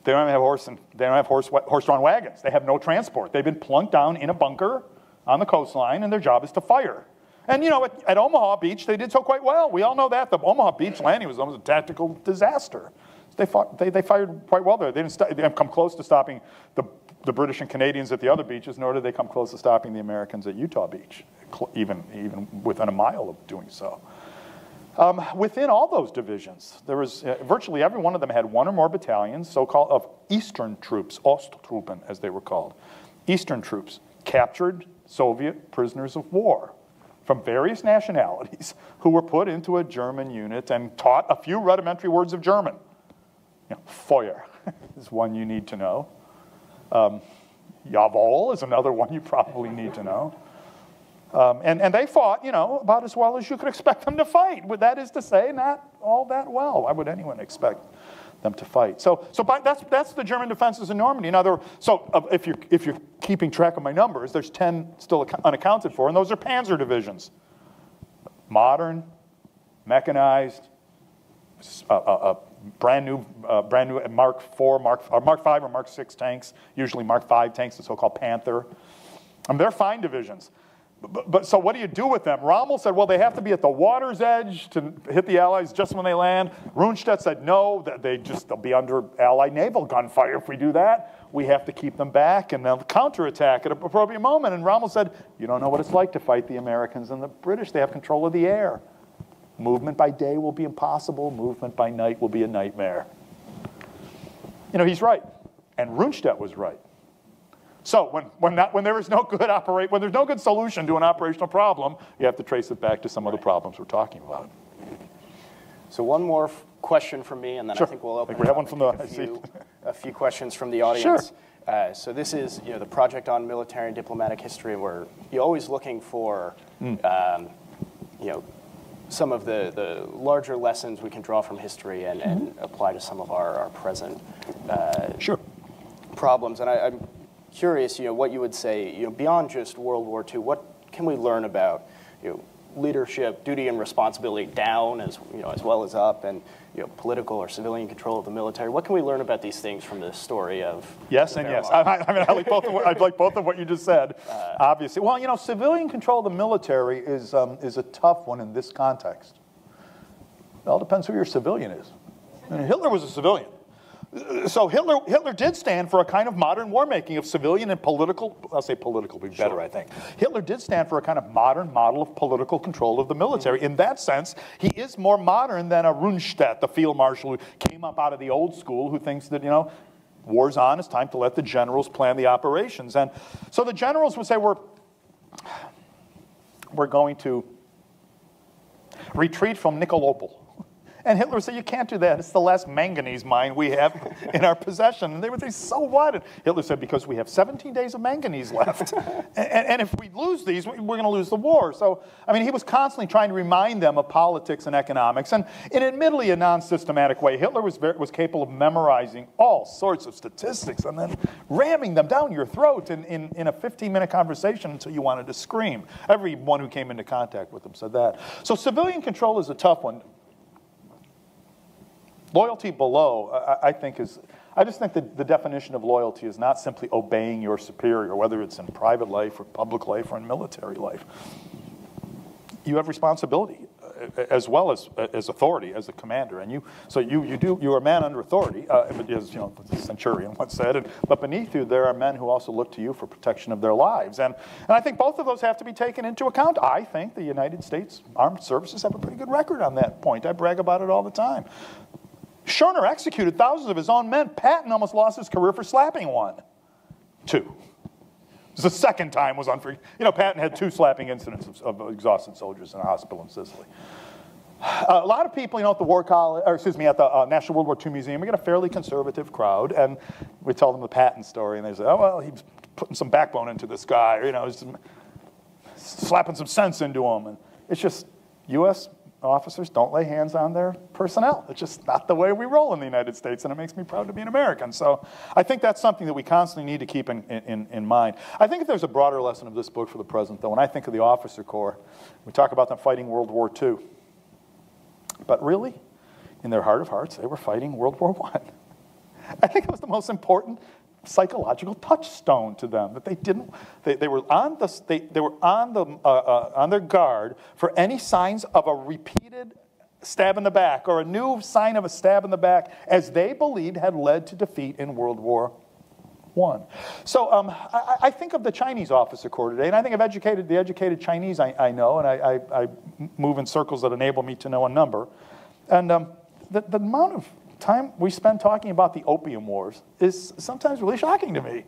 [SPEAKER 2] They don't have horse-drawn wagons. They have no transport. They've been plunked down in a bunker on the coastline, and their job is to fire. And at Omaha Beach, they did so quite well. We all know that. The Omaha Beach landing was almost a tactical disaster. They fired quite well there. They didn't come close to stopping the British and Canadians at the other beaches, nor did they come close to stopping the Americans at Utah Beach, even within a mile of doing so. Within all those divisions, there was virtually every one of them had one or more battalions, so-called of Eastern troops, Osttruppen as they were called. Eastern troops, captured Soviet prisoners of war from various nationalities who were put into a German unit and taught a few rudimentary words of German. Feuer is one you need to know. Jawohl is another one you probably need to know. And they fought, about as well as you could expect them to fight. That is to say, not all that well. Why would anyone expect them to fight? So that's the German defenses in Normandy. If you're keeping track of my numbers, there's 10 still unaccounted for, and those are panzer divisions. Modern, mechanized, brand new Mark IV, Mark V, or Mark VI tanks, usually Mark V tanks, the so-called Panther. They're fine divisions. But so what do you do with them? Rommel said, well, they have to be at the water's edge to hit the Allies just when they land. Rundstedt said, no, they'll be under Allied naval gunfire if we do that. We have to keep them back, and they'll counterattack at an appropriate moment. And Rommel said, you don't know what it's like to fight the Americans and the British. They have control of the air. Movement by day will be impossible. Movement by night will be a nightmare. You know, he's right. And Rundstedt was right. So when there's no good solution to an operational problem, you have to trace it back to some of the problems we're talking about.
[SPEAKER 1] So one more question from me, and then
[SPEAKER 2] sure.
[SPEAKER 1] I think we'll open
[SPEAKER 2] we have one from
[SPEAKER 1] a few questions from the audience.
[SPEAKER 2] Sure.
[SPEAKER 1] So this is the project on military and diplomatic history, where you're always looking for some of the larger lessons we can draw from history and apply to some of our present
[SPEAKER 2] sure.
[SPEAKER 1] problems. And I'm curious, what you would say, beyond just World War II, what can we learn about, leadership, duty, and responsibility down as well as up, and political or civilian control of the military? What can we learn about these things from the story of?
[SPEAKER 2] Yes and yes. I like both of what you just said. Obviously, well, civilian control of the military is a tough one in this context. It all depends who your civilian is. Hitler was a civilian. So Hitler did stand for a kind of modern war making of civilian and political. I'll say political would be better, sure. I think. Hitler did stand for a kind of modern model of political control of the military. In that sense, he is more modern than a Rundstedt, the field marshal who came up out of the old school, who thinks that, war's on, it's time to let the generals plan the operations. And so the generals would say, we're going to retreat from Nicolopol. And Hitler would say, you can't do that. It's the last manganese mine we have in our possession. And they would say, so what? And Hitler said, because we have 17 days of manganese left. and if we lose these, we're going to lose the war. So, he was constantly trying to remind them of politics and economics. And in admittedly a non-systematic way, Hitler was capable of memorizing all sorts of statistics and then ramming them down your throat in a 15-minute conversation until you wanted to scream. Everyone who came into contact with him said that. So civilian control is a tough one. Loyalty below, I just think that the definition of loyalty is not simply obeying your superior, whether it's in private life or public life or in military life. You have responsibility as well as authority as a commander, and you're a man under authority, as the centurion once said. But beneath you, there are men who also look to you for protection of their lives, and I think both of those have to be taken into account. I think the United States Armed Services have a pretty good record on that point. I brag about it all the time. Schorner executed thousands of his own men. Patton almost lost his career for slapping one. 2. The second time was unforgivable. Patton had 2 slapping incidents of exhausted soldiers in a hospital in Sicily. A lot of people, at the War College, at the National World War II Museum, we got a fairly conservative crowd, and we tell them the Patton story, and they say, oh, well, he was putting some backbone into this guy, or, slapping some sense into him. And it's just U.S. officers don't lay hands on their personnel. It's just not the way we roll in the United States, and it makes me proud to be an American. So I think that's something that we constantly need to keep in mind. I think if there's a broader lesson of this book for the present, though, when I think of the officer corps, we talk about them fighting World War II. But really, in their heart of hearts, they were fighting World War I. I think it was the most important psychological touchstone to them, that they were on their guard for any signs of a repeated stab in the back or a new sign of a stab in the back, as they believed had led to defeat in World War I. So I think of the Chinese officer corps today, and I think of the educated Chinese I know, and I move in circles that enable me to know a number. And the amount of time we spend talking about the Opium Wars is sometimes really shocking to me.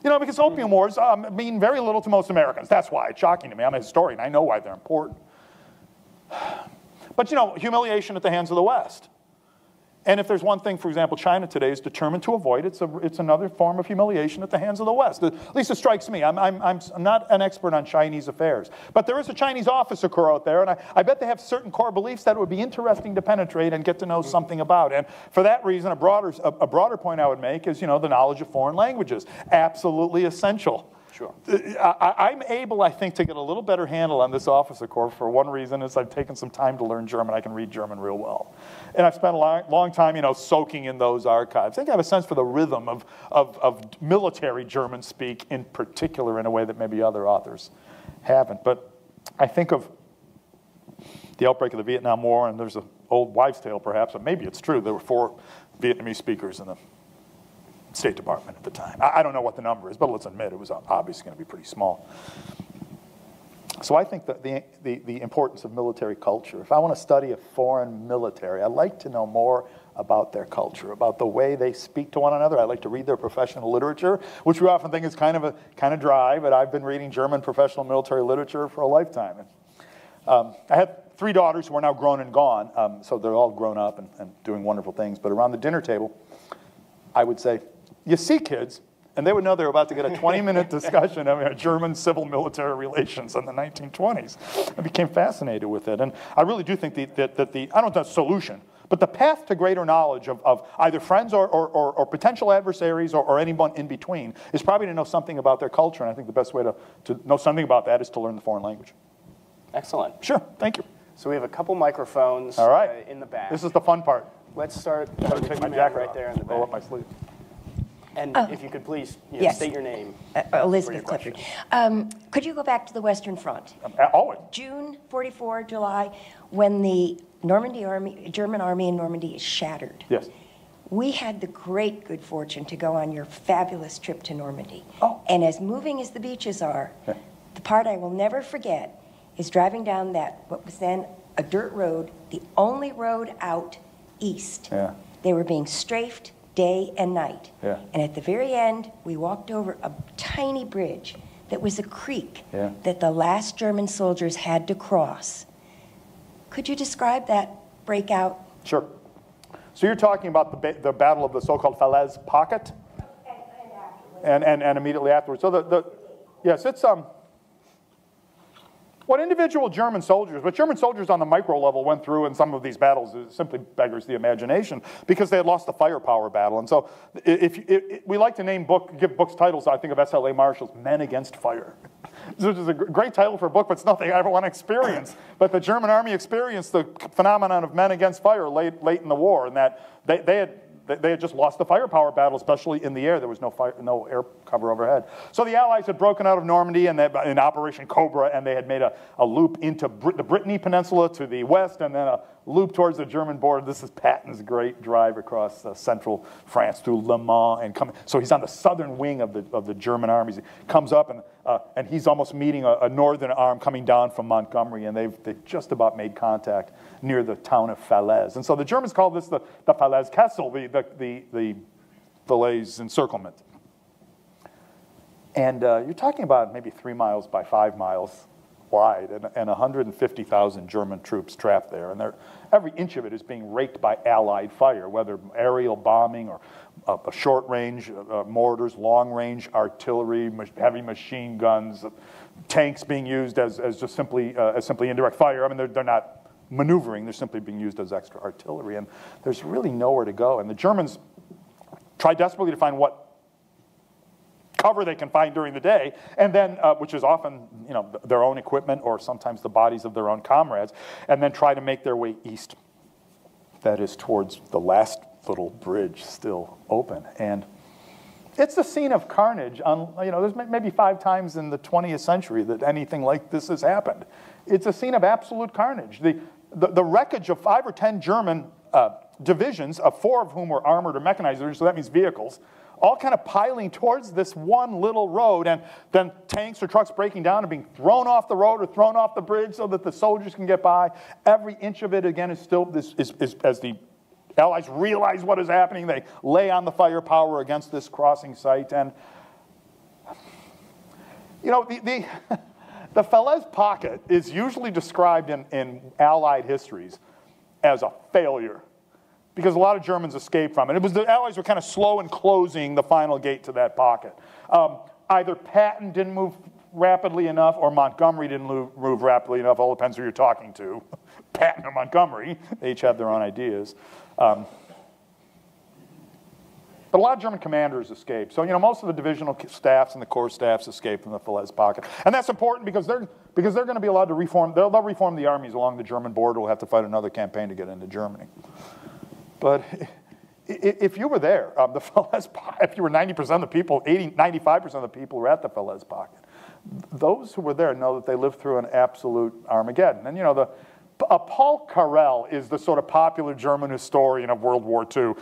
[SPEAKER 2] Because Opium Wars mean very little to most Americans. That's why it's shocking to me. I'm a historian. I know why they're important. But, humiliation at the hands of the West. And if there's one thing, for example, China today is determined to avoid, it's another form of humiliation at the hands of the West. At least it strikes me. I'm not an expert on Chinese affairs. But there is a Chinese officer corps out there, and I bet they have certain core beliefs that it would be interesting to penetrate and get to know something about. And for that reason, a broader point I would make is, the knowledge of foreign languages. Absolutely essential.
[SPEAKER 1] Sure.
[SPEAKER 2] I'm able, I think, to get a little better handle on this officer corps for one reason is I've taken some time to learn German. I can read German real well. And I've spent a long time, you know, soaking in those archives. I think I have a sense for the rhythm of military German speak in particular in a way that maybe other authors haven't. But I think of the outbreak of the Vietnam War, and there's an old wives' tale perhaps, but maybe it's true. There were 4 Vietnamese speakers in the State Department at the time. I don't know what the number is, but let's admit it was obviously going to be pretty small. So I think that the importance of military culture, if I want to study a foreign military, I'd like to know more about their culture, about the way they speak to one another. I like to read their professional literature, which we often think is kind of dry, but I've been reading German professional military literature for a lifetime. I had 3 daughters who are now grown and gone, so they're all grown up and doing wonderful things. But around the dinner table, I would say, you see, kids, and they would know they were about to get a 20-minute discussion of German civil-military relations in the 1920s. I became fascinated with it. And I really do think that the, I don't know the solution, but the path to greater knowledge of either friends or potential adversaries or anyone in between is probably to know something about their culture. And I think the best way to know something about that is to learn the foreign language.
[SPEAKER 1] Excellent.
[SPEAKER 2] Sure, thank you.
[SPEAKER 1] So we have a couple microphones
[SPEAKER 2] All right.
[SPEAKER 1] In the back.
[SPEAKER 2] This is the fun part.
[SPEAKER 1] Let's start
[SPEAKER 2] with
[SPEAKER 1] take
[SPEAKER 2] my jacket
[SPEAKER 1] right there in the back.
[SPEAKER 2] Roll up my sleeve.
[SPEAKER 1] And if you could please
[SPEAKER 3] yes.
[SPEAKER 1] state your name.
[SPEAKER 3] Elizabeth Clifford. Could you go back to the Western Front?
[SPEAKER 2] Always.
[SPEAKER 3] June 44, July, when the Normandy army, German army in Normandy is shattered.
[SPEAKER 2] Yes.
[SPEAKER 3] We had the great good fortune to go on your fabulous trip to Normandy.
[SPEAKER 2] Oh.
[SPEAKER 3] And as moving as the beaches are, the part I will never forget is driving down that, what was then a dirt road, the only road out east.
[SPEAKER 2] Yeah.
[SPEAKER 3] They were being strafed day and night.
[SPEAKER 2] Yeah.
[SPEAKER 3] And at the very end, we walked over a tiny bridge that was a creek that the last German soldiers had to cross. Could you describe that breakout?
[SPEAKER 2] Sure. So you're talking about the battle of the so-called Falaise Pocket? And immediately afterwards. So yes, it's what individual German soldiers, what German soldiers on the micro level went through in some of these battles simply beggars the imagination because they had lost the firepower battle. And so we like to give books titles, I think of S.L.A. Marshall's Men Against Fire. Which is a great title for a book, but it's nothing I ever want to experience. But the German army experienced the phenomenon of men against fire late in the war, and that they had just lost the firepower battle, especially in the air. There was no air cover overhead. So the Allies had broken out of Normandy in Operation Cobra, and they had made a loop into the Brittany Peninsula to the west, and then a loop towards the German border. This is Patton's great drive across central France through Le Mans and coming. So he's on the southern wing of the German armies. He comes up and he's almost meeting a northern arm coming down from Montgomery, and they've just about made contact near the town of Falaise. And so the Germans call this the Falaise Kessel, the Falaise encirclement. And you're talking about maybe 3 miles by 5 miles wide and 150,000 German troops trapped there. And every inch of it is being raked by Allied fire, whether aerial bombing or short-range mortars, long-range artillery, heavy machine guns, tanks being used as just simply indirect fire. I mean, they're not maneuvering, they're simply being used as extra artillery. And there's really nowhere to go. And the Germans try desperately to find what cover they can find during the day, and then, which is often, their own equipment or sometimes the bodies of their own comrades, and then try to make their way east. That is towards the last little bridge still open. And it's a scene of carnage. There's maybe 5 times in the 20th century that anything like this has happened. It's a scene of absolute carnage. The wreckage of 5 or 10 German divisions, 4 of whom were armored or mechanized, so that means vehicles, all kind of piling towards this one little road, and then tanks or trucks breaking down and being thrown off the road or thrown off the bridge so that the soldiers can get by. Every inch of it, again, is still, as the Allies realize what is happening, they lay on the firepower against this crossing site. And, the Falaise Pocket is usually described in Allied histories as a failure, because a lot of Germans escaped from it. The Allies were kind of slow in closing the final gate to that pocket. Either Patton didn't move rapidly enough or Montgomery didn't move rapidly enough. All depends who you're talking to. Patton or Montgomery. They each have their own ideas. But a lot of German commanders escaped. So, most of the divisional staffs and the corps staffs escaped from the Falaise pocket. And that's important because they're going to be allowed to reform. They'll reform the armies along the German border. We'll have to fight another campaign to get into Germany. But if you were there, the Falaise pocket, if you were 90% of the people, 95% of the people who were at the Falaise pocket, those who were there know that they lived through an absolute Armageddon. And, Paul Carrel is the sort of popular German historian of World War II.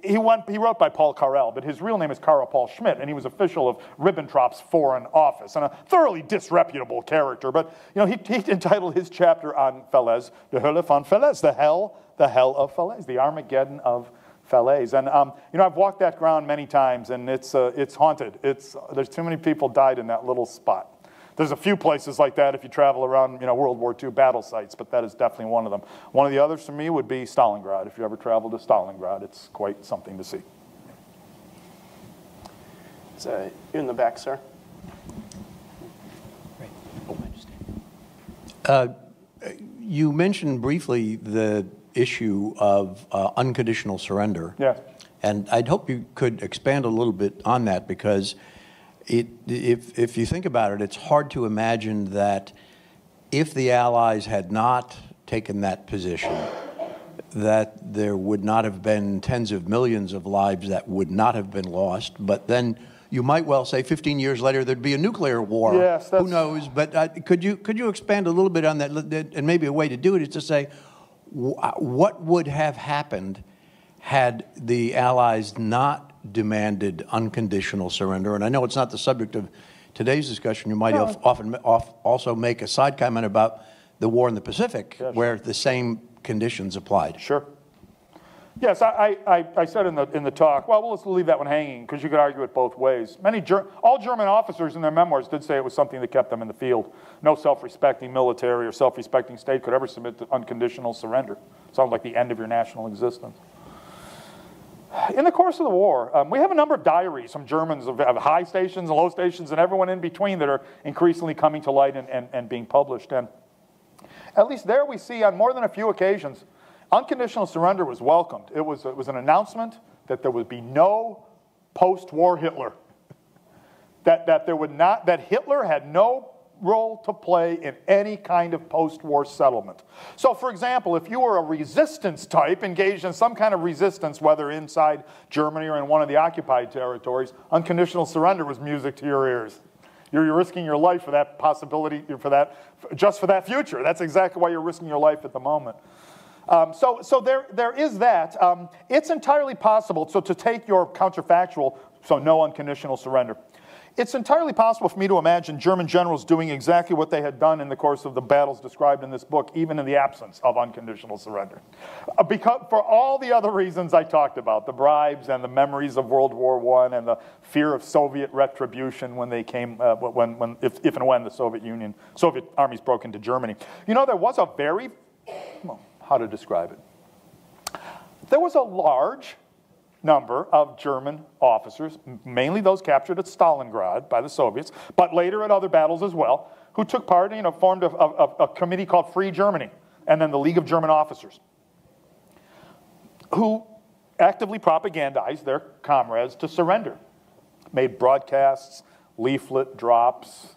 [SPEAKER 2] He wrote by Paul Carrel, but his real name is Karl Paul Schmidt, and he was official of Ribbentrop's Foreign Office, and a thoroughly disreputable character. But he entitled his chapter on Falaise, "The Hölle von Falaise," the hell of Falaise, the Armageddon of Falaise. And I've walked that ground many times, and it's haunted. There's too many people died in that little spot. There's a few places like that if you travel around, World War II battle sites, but that is definitely one of them. One of the others for me would be Stalingrad. If you ever travel to Stalingrad, it's quite something to see.
[SPEAKER 1] In the back, sir.
[SPEAKER 4] You mentioned briefly the issue of unconditional surrender.
[SPEAKER 2] Yes.
[SPEAKER 4] And I'd hope you could expand a little bit on that, because if you think about it, it's hard to imagine that if the Allies had not taken that position, that there would not have been tens of millions of lives that would not have been lost. But then you might well say 15 years later there'd be a nuclear war.
[SPEAKER 2] Yes,
[SPEAKER 4] who knows? But could you expand a little bit on that? And maybe a way to do it is to say, what would have happened had the Allies not demanded unconditional surrender? And I know it's not the subject of today's discussion. You might also make a side comment about the war in the Pacific, yes, where the same conditions applied.
[SPEAKER 2] Sure. Yes, I said in the talk, well, let's leave that one hanging, because you could argue it both ways. All German officers in their memoirs did say it was something that kept them in the field. No self-respecting military or self-respecting state could ever submit to unconditional surrender. Sounds like the end of your national existence. In the course of the war, we have a number of diaries from Germans of high stations and low stations and everyone in between that are increasingly coming to light and being published. And at least there we see on more than a few occasions, unconditional surrender was welcomed. It was an announcement that there would be no post-war Hitler. That Hitler had no role to play in any kind of post-war settlement. So, for example, if you were a resistance type engaged in some kind of resistance, whether inside Germany or in one of the occupied territories, unconditional surrender was music to your ears. You're risking your life for that possibility, just for that future. That's exactly why you're risking your life at the moment. So there is that. It's entirely possible, so to take your counterfactual, so no unconditional surrender, it's entirely possible for me to imagine German generals doing exactly what they had done in the course of the battles described in this book, even in the absence of unconditional surrender. Because for all the other reasons I talked about, the bribes and the memories of World War I and the fear of Soviet retribution when they came, if and when the Soviet armies broke into Germany. There was a very, how to describe it? There was a large number of German officers, mainly those captured at Stalingrad by the Soviets, but later at other battles as well, who took part, formed a committee called Free Germany, and then the League of German Officers, who actively propagandized their comrades to surrender, made broadcasts, leaflet drops.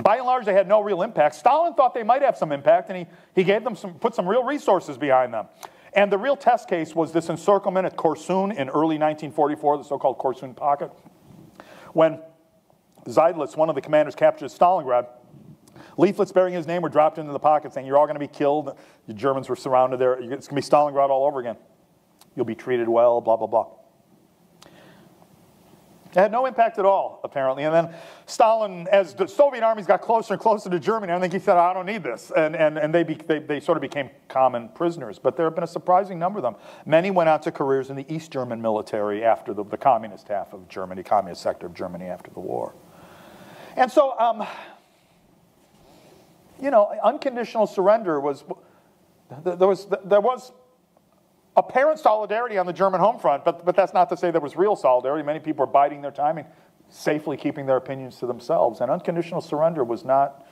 [SPEAKER 2] By and large, they had no real impact. Stalin thought they might have some impact, and he gave them put some real resources behind them. And the real test case was this encirclement at Korsun in early 1944, the so-called Korsun Pocket, when Seydlitz, one of the commanders, captured Stalingrad. Leaflets bearing his name were dropped into the pocket saying, "You're all going to be killed. The Germans were surrounded there. It's going to be Stalingrad all over again. You'll be treated well, blah, blah, blah." It had no impact at all, apparently. And then Stalin, as the Soviet armies got closer and closer to Germany, I think he said, "I don't need this." And they sort of became common prisoners. But there have been a surprising number of them. Many went on to careers in the East German military after the communist half of Germany, communist sector of Germany after the war. And so, unconditional surrender was, there was apparent solidarity on the German home front, but that's not to say there was real solidarity. Many people were biding their time and safely keeping their opinions to themselves. And unconditional surrender was not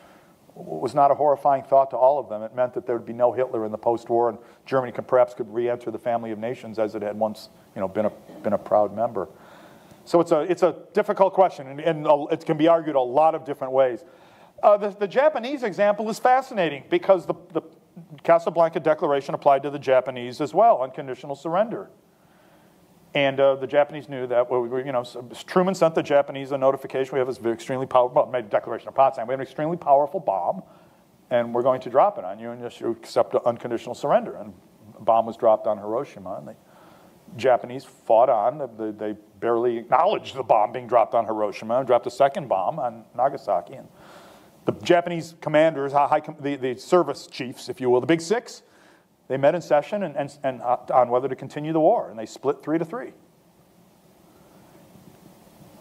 [SPEAKER 2] was not a horrifying thought to all of them. It meant that there would be no Hitler in the post-war, and Germany perhaps could re-enter the family of nations as it had once, been a proud member. So it's a difficult question, and it can be argued a lot of different ways. The Japanese example is fascinating because the Casablanca Declaration applied to the Japanese as well, unconditional surrender. And the Japanese knew that. Truman sent the Japanese a notification. We have this extremely powerful, made a declaration of Potsdam. We have an extremely powerful bomb, and we're going to drop it on you, and you accept unconditional surrender. And a bomb was dropped on Hiroshima, and the Japanese fought on. They barely acknowledged the bomb being dropped on Hiroshima, and dropped a second bomb on Nagasaki. And the Japanese commanders, the service chiefs, if you will, the Big Six, they met in session and on whether to continue the war, and they split 3-3.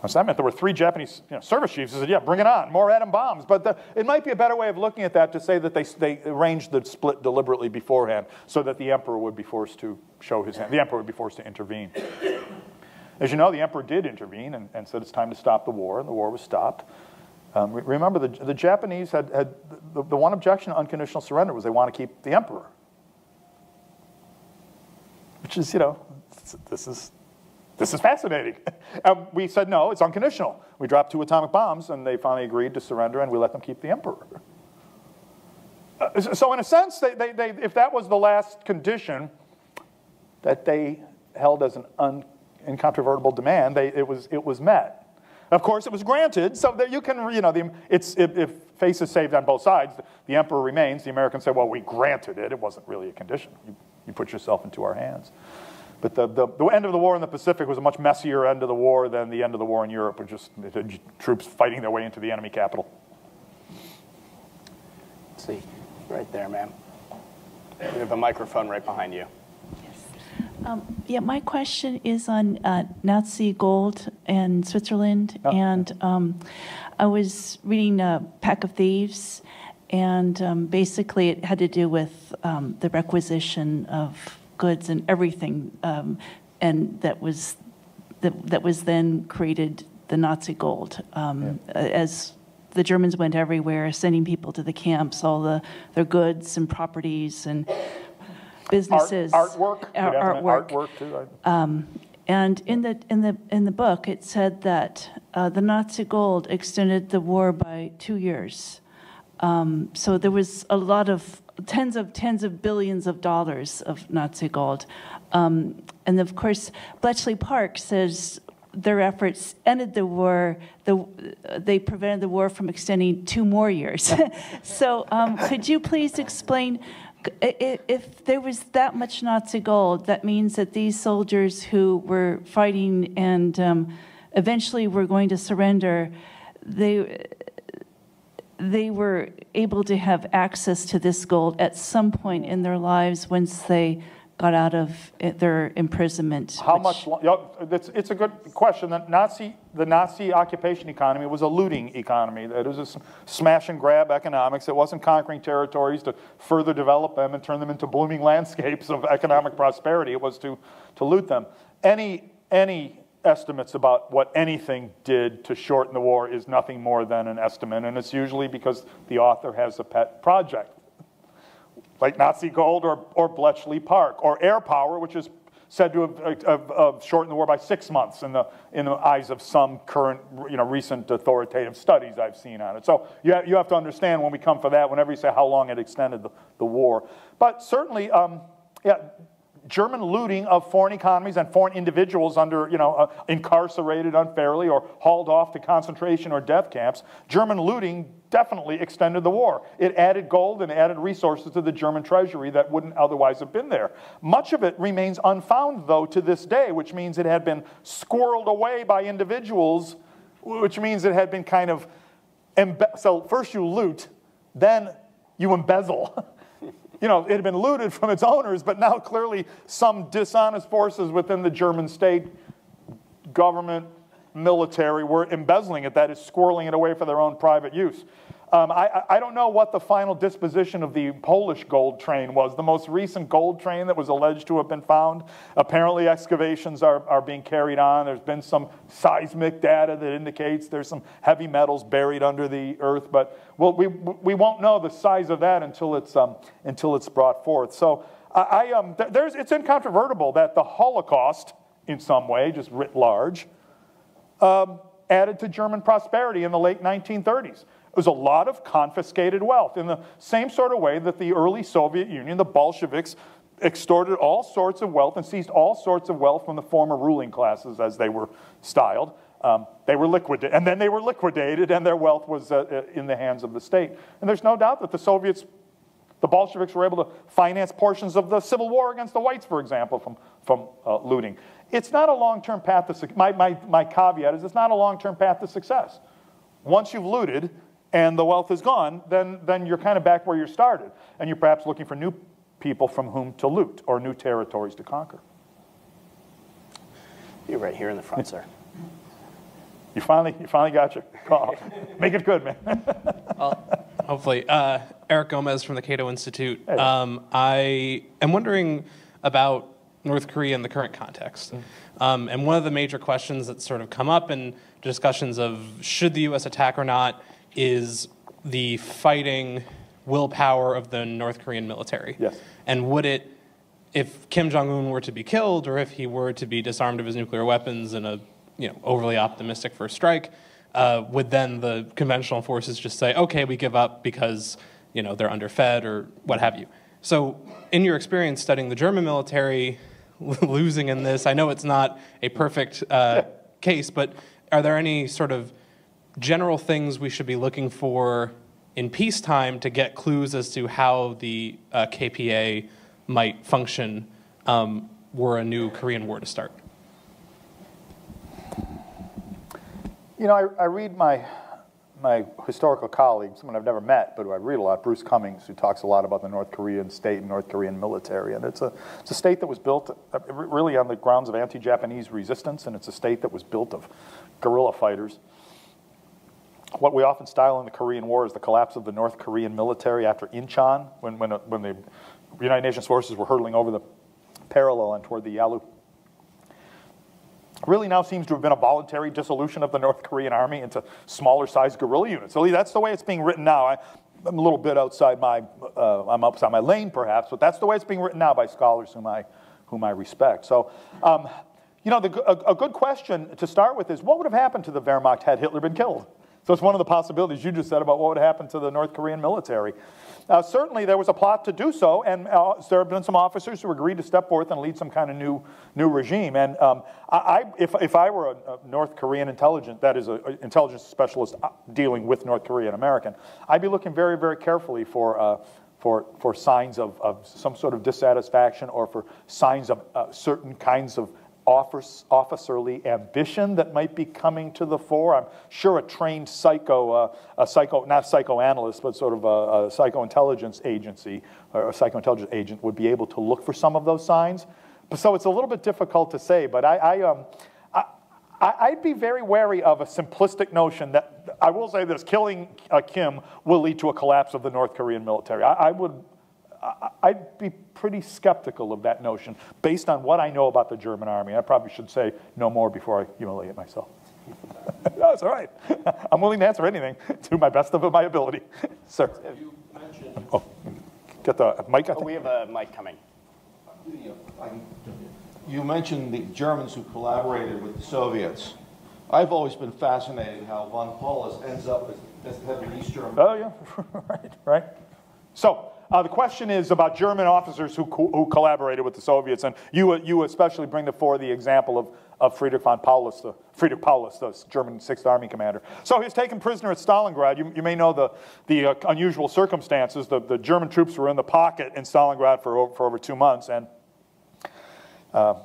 [SPEAKER 2] So that meant there were 3 Japanese service chiefs who said, yeah, bring it on, more atom bombs. But it might be a better way of looking at that to say that they arranged the split deliberately beforehand so that the emperor would be forced to show his hand. The emperor would be forced to intervene. As you know, the emperor did intervene and said it's time to stop the war, and the war was stopped. Remember, the Japanese had the one objection to unconditional surrender was they want to keep the emperor. Which is, this is fascinating. We said, no, it's unconditional. We dropped 2 atomic bombs, and they finally agreed to surrender, and we let them keep the emperor. So in a sense, if that was the last condition that they held as an incontrovertible demand, it was met. Of course, it was granted, so that you can, if face is saved on both sides, the emperor remains. The Americans say, well, we granted it. It wasn't really a condition. You put yourself into our hands. But the end of the war in the Pacific was a much messier end of the war than the end of the war in Europe, with just troops fighting their way into the enemy capital.
[SPEAKER 1] Let's see, right there, ma'am. We have a microphone right behind you.
[SPEAKER 5] Yeah, my question is on Nazi gold in Switzerland, and I was reading Pack of Thieves, and basically it had to do with the requisition of goods and everything, and that was then created the Nazi gold. As the Germans went everywhere, sending people to the camps, all their goods and properties and businesses,
[SPEAKER 2] artwork too.
[SPEAKER 5] And in the book, it said that the Nazi gold extended the war by 2 years. So there was a lot of tens of billions of dollars of Nazi gold, and of course, Bletchley Park says their efforts ended the war. They prevented the war from extending 2 more years. So could you please explain? If there was that much Nazi gold, that means that these soldiers who were fighting and eventually were going to surrender, they were able to have access to this gold at some point in their lives once they got out of their imprisonment.
[SPEAKER 2] How much? It's a good question. The Nazi occupation economy was a looting economy. It was a smash and grab economics. It wasn't conquering territories to further develop them and turn them into blooming landscapes of economic prosperity. It was to loot them. Any estimates about what anything did to shorten the war is nothing more than an estimate, and it's usually because the author has a pet project, like Nazi gold or Bletchley Park, or air power, which is said to have shortened the war by 6 months in the eyes of some current, recent authoritative studies I've seen on it. So you have to understand when we come for that, whenever you say how long it extended the war. But certainly, German looting of foreign economies and foreign individuals under, incarcerated unfairly or hauled off to concentration or death camps, German looting definitely extended the war. It added gold and added resources to the German treasury that wouldn't otherwise have been there. Much of it remains unfound, though, to this day, which means it had been squirreled away by individuals, which means it had been kind of, so first you loot, then you embezzle. It had been looted from its owners, but now clearly some dishonest forces within the German state, government, military were embezzling it, that is, squirreling it away for their own private use. I don't know what the final disposition of the Polish gold train was. The most recent gold train that was alleged to have been found. Apparently excavations are being carried on. There's been some seismic data that indicates there's some heavy metals buried under the earth, but we won't know the size of that until it's brought forth. So it's incontrovertible that the Holocaust, in some way, just writ large, added to German prosperity in the late 1930s. It was a lot of confiscated wealth in the same sort of way that the early Soviet Union, the Bolsheviks, extorted all sorts of wealth and seized all sorts of wealth from the former ruling classes, as they were styled. They were liquidated, and then they were liquidated, and their wealth was in the hands of the state. And there's no doubt that the Bolsheviks were able to finance portions of the Civil War against the whites, for example, from looting. It's not a long-term path to success. My caveat is it's not a long-term path to success. Once you've looted and the wealth is gone, then you're kind of back where you started. And you're perhaps looking for new people from whom to loot or new territories to conquer.
[SPEAKER 1] You're right here in the front, sir.
[SPEAKER 2] You finally got your call. Make it good, man.
[SPEAKER 6] Well, hopefully. Eric Gomez from the Cato Institute. Hey. I am wondering about North Korea in the current context. And one of the major questions that sort of come up in discussions of should the U.S. attack or not is the fighting willpower of the North Korean military.
[SPEAKER 2] Yes.
[SPEAKER 6] And would it, if Kim Jong-un were to be killed or if he were to be disarmed of his nuclear weapons in a overly optimistic first strike, would then the conventional forces just say, okay, we give up because they're underfed or what have you? So in your experience studying the German military losing in this, I know it's not a perfect case, but are there any sort of general things we should be looking for in peacetime to get clues as to how the KPA might function were a new Korean war to start?
[SPEAKER 2] I read my historical colleague, someone I've never met, but who I read a lot, Bruce Cummings, who talks a lot about the North Korean state and North Korean military. And it's a state that was built really on the grounds of anti-Japanese resistance, and it's a state that was built of guerrilla fighters. What we often style in the Korean War is the collapse of the North Korean military after Incheon, when the United Nations forces were hurtling over the parallel and toward the Yalu. Really now seems to have been a voluntary dissolution of the North Korean army into smaller-sized guerrilla units. So that's the way it's being written now. I'm a little bit outside I'm outside my lane, perhaps, but that's the way it's being written now by scholars whom I respect. So, a good question to start with is, what would have happened to the Wehrmacht had Hitler been killed? So it's one of the possibilities you just said about what would happen to the North Korean military. Certainly there was a plot to do so, and there have been some officers who agreed to step forth and lead some kind of new regime. And if I were a North Korean intelligence specialist dealing with North Korean American, I'd be looking very, very carefully for signs of some sort of dissatisfaction or for signs of certain kinds of officerly ambition that might be coming to the fore. I'm sure a trained not psychoanalyst, but sort of a psychointelligence agency or a psychointelligence agent would be able to look for some of those signs. So it's a little bit difficult to say, but I'd be very wary of a simplistic notion that, I will say this, killing Kim will lead to a collapse of the North Korean military. I'd be pretty skeptical of that notion based on what I know about the German army. I probably should say no more before I humiliate myself. No, it's all right. I'm willing to answer anything to my best of my ability. Sir.
[SPEAKER 7] You mentioned...
[SPEAKER 2] Oh, get the mic, I think.
[SPEAKER 1] We have a mic coming.
[SPEAKER 7] You mentioned the Germans who collaborated with the Soviets. I've always been fascinated how von Paulus ends up as the head of East Germany.
[SPEAKER 2] Oh, yeah, right. So, the question is about German officers who collaborated with the Soviets, and you especially bring to fore the example of Friedrich Paulus, the German 6th Army commander. So he was taken prisoner at Stalingrad. You may know the unusual circumstances. The German troops were in the pocket in Stalingrad for over 2 months, and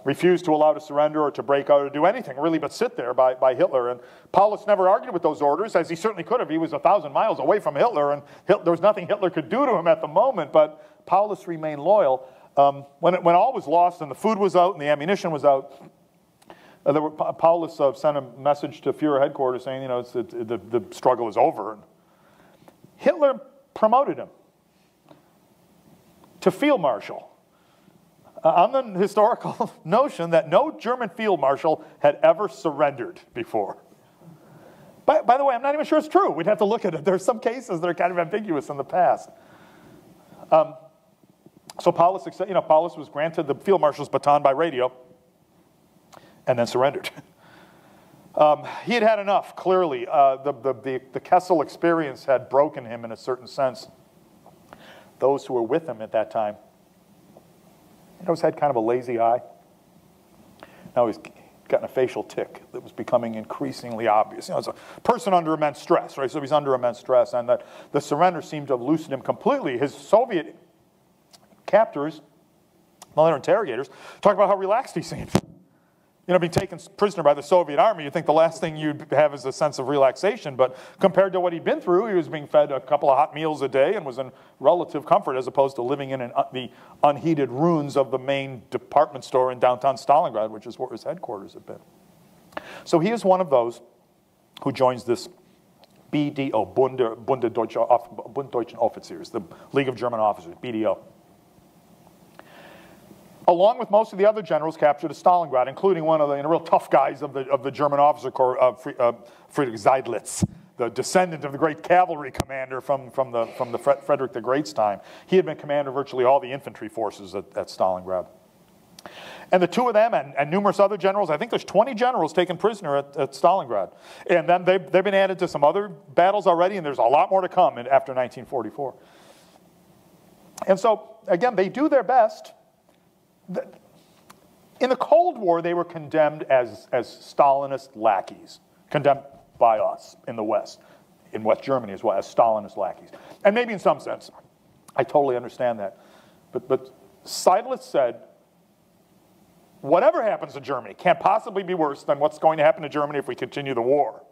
[SPEAKER 2] refused to allow to surrender or to break out or do anything, really, but sit there by Hitler. And Paulus never argued with those orders, as he certainly could have. He was 1,000 miles away from Hitler, and there was nothing Hitler could do to him at the moment, but Paulus remained loyal. When all was lost and the food was out and the ammunition was out, Paulus sent a message to Fuhrer headquarters saying, the struggle is over. Hitler promoted him to field marshal on the historical notion that no German field marshal had ever surrendered before. By the way, I'm not even sure it's true. We'd have to look at it. There's some cases that are kind of ambiguous in the past. So Paulus, Paulus was granted the field marshal's baton by radio and then surrendered. He had had enough, clearly. The Kessel experience had broken him in a certain sense. Those who were with him at that time, he always had kind of a lazy eye. Now he's gotten a facial tic that was becoming increasingly obvious. As a person under immense stress, right? So he's under immense stress, and that the surrender seemed to have loosened him completely. His Soviet captors, military interrogators, talk about how relaxed he seemed. Being taken prisoner by the Soviet army, you'd think the last thing you'd have is a sense of relaxation, but compared to what he'd been through, he was being fed a couple of hot meals a day and was in relative comfort as opposed to living in the unheated ruins of the main department store in downtown Stalingrad, which is where his headquarters had been. So he is one of those who joins this BDO, Bund Deutschen Offiziers, the League of German Officers, BDO. Along with most of the other generals captured at Stalingrad, including one of the real tough guys of the German officer corps, Friedrich Seydlitz, the descendant of the great cavalry commander from the Frederick the Great's time. He had been commander of virtually all the infantry forces at Stalingrad. And the two of them and numerous other generals, I think there's 20 generals taken prisoner at Stalingrad. And then they've been added to some other battles already, and there's a lot more to come after 1944. And so, again, they do their best. In the Cold War, they were condemned as Stalinist lackeys, condemned by us in the West, in West Germany as well, as Stalinist lackeys. And maybe in some sense, I totally understand that. But Seydlitz said, whatever happens to Germany can't possibly be worse than what's going to happen to Germany if we continue the war.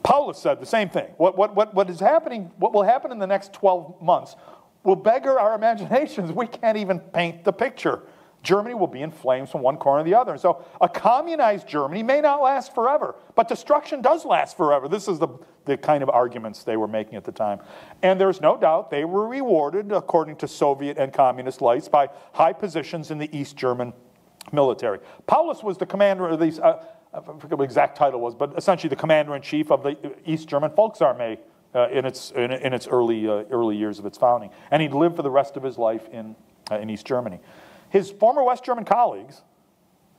[SPEAKER 2] Paulus said the same thing. What is happening, what will happen in the next 12 months will beggar our imaginations. We can't even paint the picture. Germany will be in flames from one corner to the other. And so a communized Germany may not last forever, but destruction does last forever. This is the kind of arguments they were making at the time. And there's no doubt they were rewarded, according to Soviet and communist lights, by high positions in the East German military. Paulus was the commander of these, I forget what the exact title was, but essentially the commander-in-chief of the East German Volksarmee, in its early years of its founding, and he'd lived for the rest of his life in East Germany. His former West German colleagues,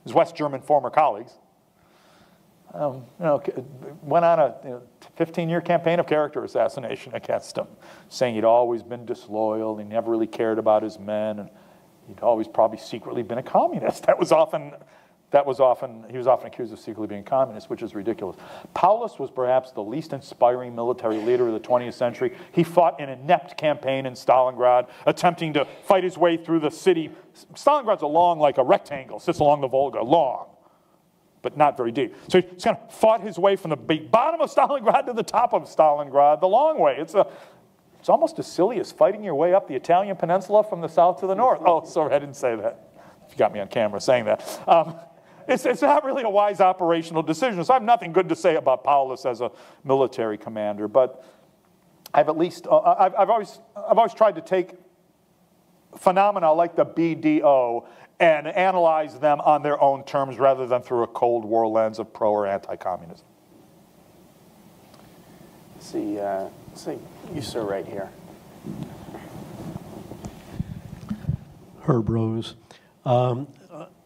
[SPEAKER 2] his West German former colleagues, went on a 15-year campaign of character assassination against him, saying he'd always been disloyal, he never really cared about his men, and he'd always probably secretly been a communist. He was often accused of secretly being a communist, which is ridiculous. Paulus was perhaps the least inspiring military leader of the 20th century. He fought an inept campaign in Stalingrad, attempting to fight his way through the city. Stalingrad's like a rectangle, sits along the Volga, long, but not very deep. So he kind of fought his way from the bottom of Stalingrad to the top of Stalingrad the long way. It's almost as silly as fighting your way up the Italian peninsula from the south to the north. Oh, sorry, I didn't say that. You got me on camera saying that. It's not really a wise operational decision. So I have nothing good to say about Paulus as a military commander, but I've always tried to take phenomena like the BDO and analyze them on their own terms rather than through a Cold War lens of pro or anti-communism.
[SPEAKER 1] See, you sir right here.
[SPEAKER 8] Herb Rose.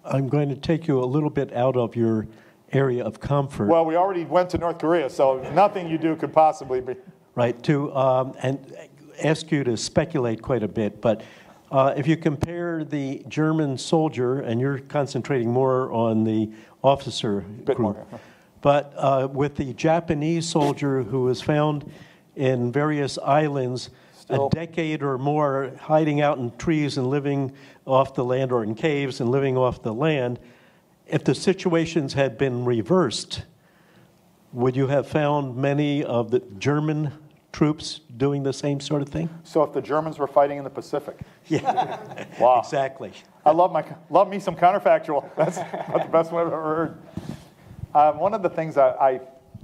[SPEAKER 8] I'm going to take you a little bit out of your area of comfort.
[SPEAKER 2] Well, we already went to North Korea, so nothing you do could possibly be.
[SPEAKER 8] Right, and ask you to speculate quite a bit, but if you compare the German soldier, and you're concentrating more on the officer group, more. But with the Japanese soldier who was found in various islands a decade or more hiding out in trees and living off the land, or in caves and living off the land, if the situations had been reversed, would you have found many of the German troops doing the same sort of thing?
[SPEAKER 2] So if the Germans were fighting in the Pacific?
[SPEAKER 8] Yeah,
[SPEAKER 2] wow.
[SPEAKER 8] Exactly.
[SPEAKER 2] I love me some counterfactual. That's about the best one I've ever heard. One of the things I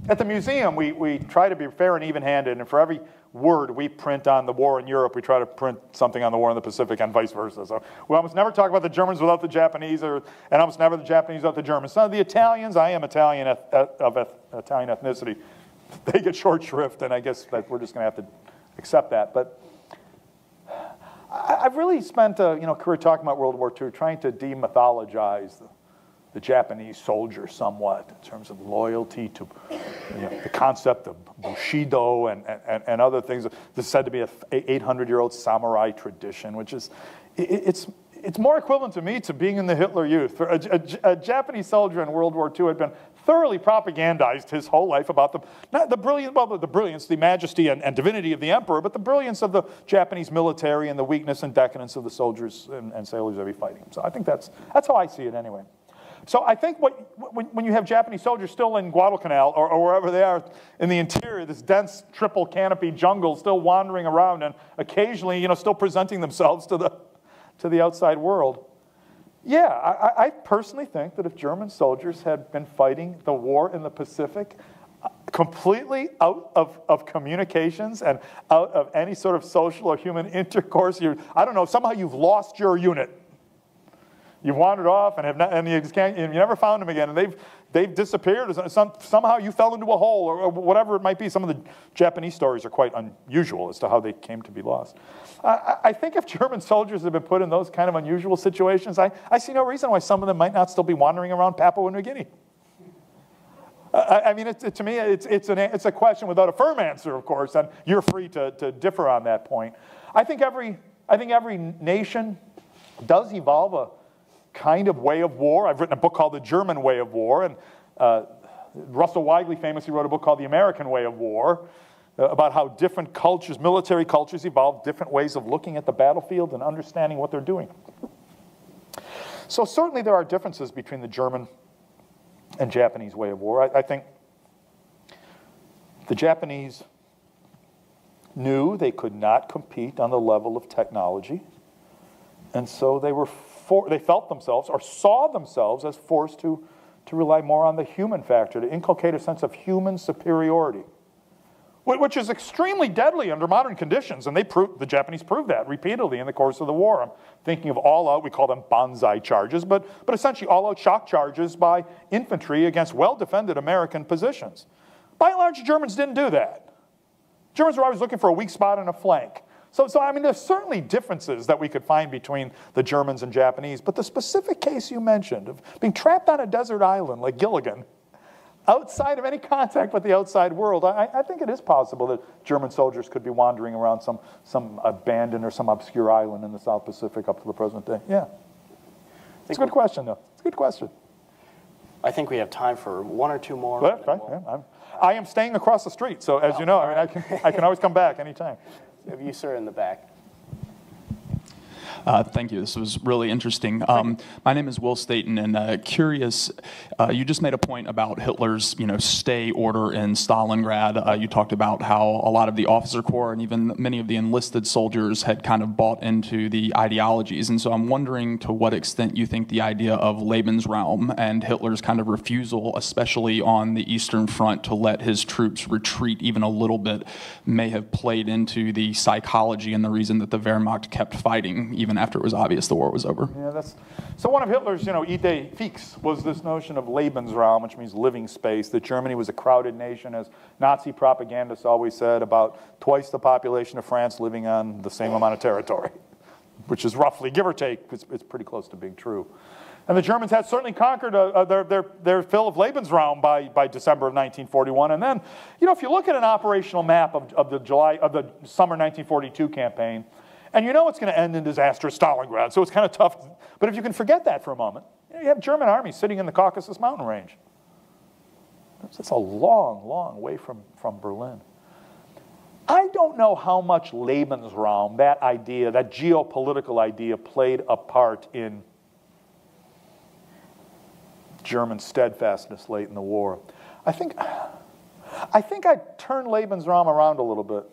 [SPEAKER 2] At the museum, we try to be fair and even-handed, and for every word we print on the war in Europe, we try to print something on the war in the Pacific and vice versa. So we almost never talk about the Germans without the Japanese, and almost never the Japanese without the Germans. Some of the Italians, I am Italian of Italian ethnicity, they get short shrift, and I guess that we're just going to have to accept that. But I've really spent a career talking about World War II, trying to demythologize the Japanese soldier somewhat in terms of loyalty to the concept of Bushido and other things. This is said to be an 800-year-old samurai tradition, which is, it's more equivalent to me to being in the Hitler Youth. A Japanese soldier in World War II had been thoroughly propagandized his whole life about the brilliance, the majesty and divinity of the emperor, but the brilliance of the Japanese military and the weakness and decadence of the soldiers and sailors they'd be fighting. So I think that's how I see it anyway. So I think when you have Japanese soldiers still in Guadalcanal or wherever they are in the interior, this dense triple canopy jungle, still wandering around and occasionally, still presenting themselves to the outside world. Yeah, I personally think that if German soldiers had been fighting the war in the Pacific completely out of communications and out of any sort of social or human intercourse, I don't know, somehow you've lost your unit. You've wandered off and you never found them again, and they've disappeared. Somehow you fell into a hole or whatever it might be. Some of the Japanese stories are quite unusual as to how they came to be lost. I think if German soldiers had been put in those kind of unusual situations, I see no reason why some of them might not still be wandering around Papua New Guinea. I mean, to me, it's a question without a firm answer, of course, and you're free to differ on that point. I think every nation does evolve a kind of way of war. I've written a book called The German Way of War, and Russell Weigley famously wrote a book called The American Way of War, about how different cultures, military cultures, evolve different ways of looking at the battlefield and understanding what they're doing. So certainly there are differences between the German and Japanese way of war. I think the Japanese knew they could not compete on the level of technology, and so they felt themselves or saw themselves as forced to rely more on the human factor, to inculcate a sense of human superiority, which is extremely deadly under modern conditions, and the Japanese proved that repeatedly in the course of the war. I'm thinking of all-out, we call them banzai charges, but essentially all-out shock charges by infantry against well-defended American positions. By and large, the Germans didn't do that. Germans were always looking for a weak spot in a flank. So I mean, there's certainly differences that we could find between the Germans and Japanese, but the specific case you mentioned of being trapped on a desert island like Gilligan, outside of any contact with the outside world, I think it is possible that German soldiers could be wandering around some abandoned or some obscure island in the South Pacific up to the present day. Yeah. It's a good question, though. It's a good question.
[SPEAKER 1] I think we have time for one or two more.
[SPEAKER 2] Well, right. Yeah, I am staying across the street, so as you know, I mean, I can always come back anytime.
[SPEAKER 1] Have you, sir, in the back?
[SPEAKER 9] Thank you. This was really interesting. My name is Will Staten, and curious, you just made a point about Hitler's, stay order in Stalingrad. You talked about how a lot of the officer corps and even many of the enlisted soldiers had kind of bought into the ideologies. And so I'm wondering to what extent you think the idea of Lebensraum and Hitler's kind of refusal, especially on the Eastern Front, to let his troops retreat even a little bit may have played into the psychology and the reason that the Wehrmacht kept fighting even after it was obvious the war was over.
[SPEAKER 2] Yeah, so one of Hitler's, Idee fix was this notion of Lebensraum, which means living space, that Germany was a crowded nation, as Nazi propagandists always said, about twice the population of France living on the same amount of territory, which is roughly, give or take, it's pretty close to being true. And the Germans had certainly conquered their fill of Lebensraum by December of 1941. And then, if you look at an operational map of the summer 1942 campaign, and it's going to end in disastrous Stalingrad, so it's kind of tough. But if you can forget that for a moment, you have German armies sitting in the Caucasus mountain range. That's a long, long way from Berlin. I don't know how much Lebensraum, that idea, that geopolitical idea, played a part in German steadfastness late in the war. I think I'd turn Lebensraum around a little bit.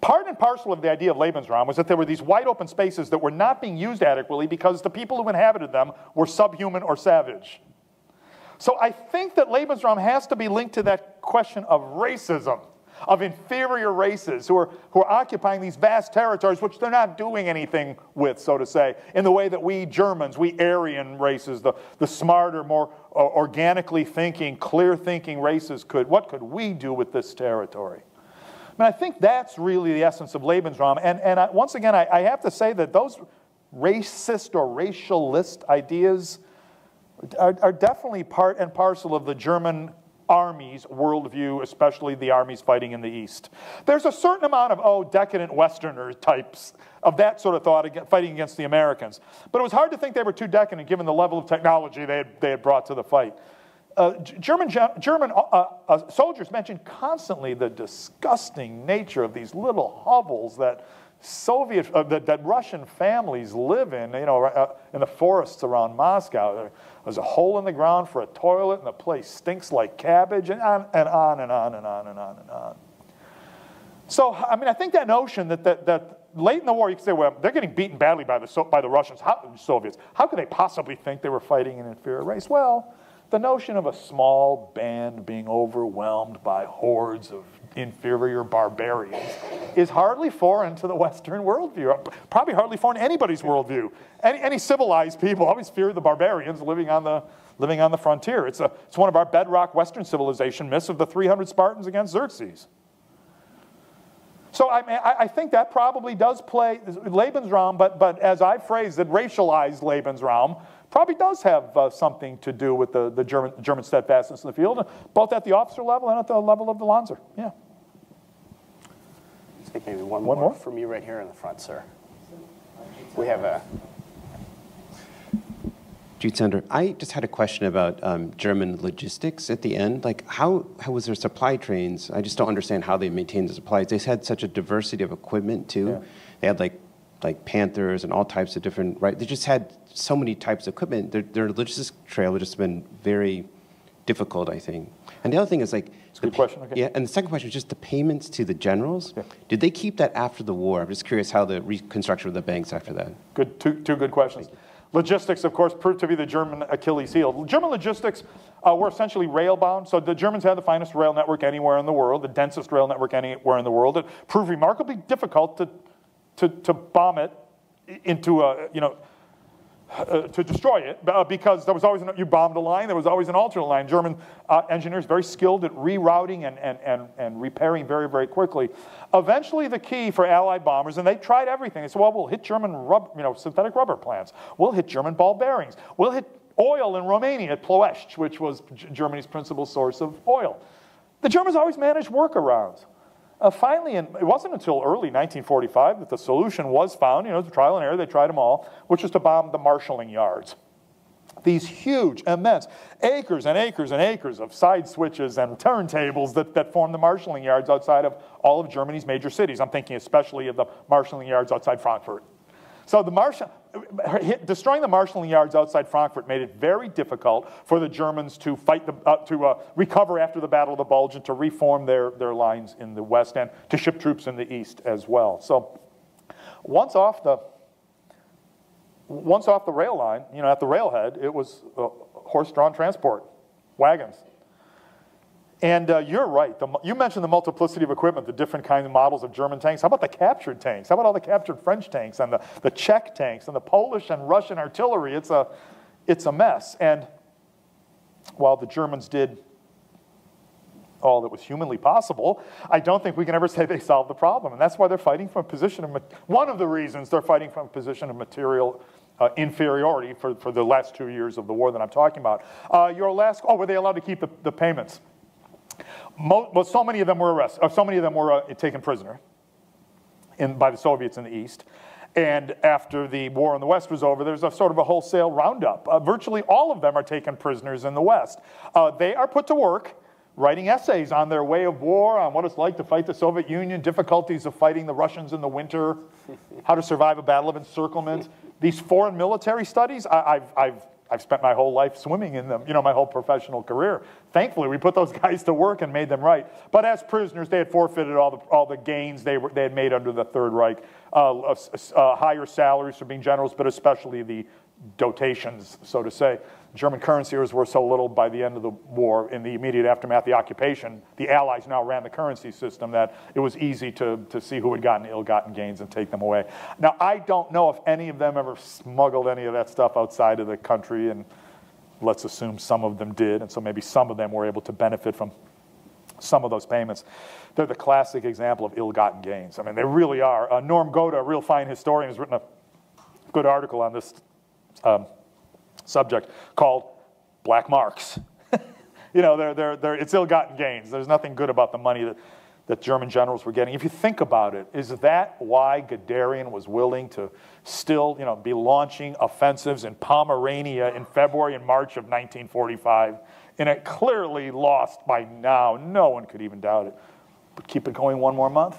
[SPEAKER 2] Part and parcel of the idea of Lebensraum was that there were these wide open spaces that were not being used adequately because the people who inhabited them were subhuman or savage. So I think that Lebensraum has to be linked to that question of racism, of inferior races who are occupying these vast territories which they're not doing anything with, so to say, in the way that we Germans, we Aryan races, the smarter, more organically thinking, clear-thinking races what could we do with this territory? I mean, I think that's really the essence of Lebensraum. And once again, I have to say that those racist or racialist ideas are definitely part and parcel of the German Army's worldview, especially the armies fighting in the East. There's a certain amount of, decadent Westerner types of that sort of thought fighting against the Americans. But it was hard to think they were too decadent given the level of technology they had brought to the fight. German soldiers mentioned constantly the disgusting nature of these little hovels that that Russian families live in, in the forests around Moscow. There's a hole in the ground for a toilet, and the place stinks like cabbage, and on and on and on and on and on and on. So, I mean, I think that notion that late in the war, you could say, well, they're getting beaten badly by the Russians, Soviets. How could they possibly think they were fighting an inferior race? Well, the notion of a small band being overwhelmed by hordes of inferior barbarians is hardly foreign to the Western worldview, probably hardly foreign to anybody's worldview. Any civilized people always fear the barbarians living on the frontier. It's one of our bedrock Western civilization myths of the 300 Spartans against Xerxes. So I think that probably does play Lebensraum, but as I phrased it, racialized Lebensraum probably does have something to do with the German steadfastness in the field, both at the officer level and at the level of the Lanzer. Yeah.
[SPEAKER 1] Let's take maybe one more from you right here in the front, sir. We have a...
[SPEAKER 10] Jude Sander, I just had a question about German logistics at the end. Like, how was their supply trains? I just don't understand how they maintained the supplies. They had such a diversity of equipment, too. Yeah. They had, like Panthers and all types of different, right? They just had so many types of equipment. Their logistics trail would just been very difficult, I think. And the other thing is, like...
[SPEAKER 2] It's a good question, okay.
[SPEAKER 10] Yeah, and the second question is just the payments to the generals. Yeah. Did they keep that after the war? I'm just curious how the reconstruction of the banks after that.
[SPEAKER 2] Good, two good questions. Logistics, of course, proved to be the German Achilles heel. German logistics were essentially rail-bound, so the Germans had the finest rail network anywhere in the world, the densest rail network anywhere in the world. It proved remarkably difficult to bomb it into to destroy it, because there was always, you bombed a line, there was always an alternate line. German engineers very skilled at rerouting and repairing very, very quickly. Eventually the key for Allied bombers, and they tried everything. They said, well, we'll hit German synthetic rubber plants. We'll hit German ball bearings. We'll hit oil in Romania at Ploiești, which was Germany's principal source of oil. The Germans always managed workarounds. Finally, it wasn't until early 1945 that the solution was found. The trial and error, they tried them all, which was to bomb the marshalling yards. These huge, immense, acres and acres and acres of side switches and turntables that form the marshalling yards outside of all of Germany's major cities. I'm thinking especially of the marshalling yards outside Frankfurt. So destroying the marshalling yards outside Frankfurt made it very difficult for the Germans to fight to recover after the Battle of the Bulge and to reform their lines in the west and to ship troops in the east as well. So once off the rail line, at the railhead, it was horse-drawn transport, wagons. And you're right. You mentioned the multiplicity of equipment, the different kinds of models of German tanks. How about the captured tanks? How about all the captured French tanks and the Czech tanks and the Polish and Russian artillery? It's a mess. And while the Germans did all that was humanly possible, I don't think we can ever say they solved the problem. And that's why they're fighting from a position of, one of the reasons they're fighting from a position of material inferiority for the last 2 years of the war that I'm talking about. Were they allowed to keep the payments? So many of them were arrested. So many of them were taken prisoner by the Soviets in the East. And after the war in the West was over, there's a sort of a wholesale roundup. Virtually all of them are taken prisoners in the West. They are put to work writing essays on their way of war, on what it's like to fight the Soviet Union, difficulties of fighting the Russians in the winter, how to survive a battle of encirclement. These foreign military studies, I've spent my whole life swimming in them, my whole professional career. Thankfully, we put those guys to work and made them write. But as prisoners, they had forfeited all the gains they had made under the Third Reich, higher salaries for being generals, but especially the dotations, so to say. German currency was worth so little by the end of the war, in the immediate aftermath of the occupation, the Allies now ran the currency system, that it was easy to see who had gotten ill-gotten gains and take them away. Now, I don't know if any of them ever smuggled any of that stuff outside of the country, and let's assume some of them did, and so maybe some of them were able to benefit from some of those payments. They're the classic example of ill-gotten gains. I mean, they really are. Norm Goda, a real fine historian, has written a good article on this subject called Black Marks. You know, it's ill-gotten gains. There's nothing good about the money that German generals were getting. If you think about it, is that why Guderian was willing to still, you know, be launching offensives in Pomerania in February and March of 1945? And it clearly lost by now. No one could even doubt it. But keep it going one more month?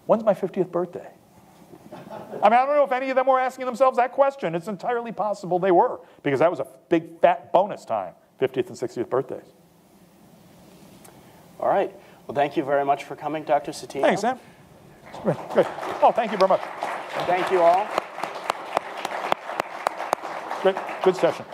[SPEAKER 2] When's my 50th birthday? I mean, I don't know if any of them were asking themselves that question. It's entirely possible they were, because that was a big, fat bonus time, 50th and 60th birthdays.
[SPEAKER 1] All right. Well, thank you very much for coming, Dr. Cittino.
[SPEAKER 2] Thanks, Sam. Good. Oh, thank you very much.
[SPEAKER 1] Thank you all.
[SPEAKER 2] Good session.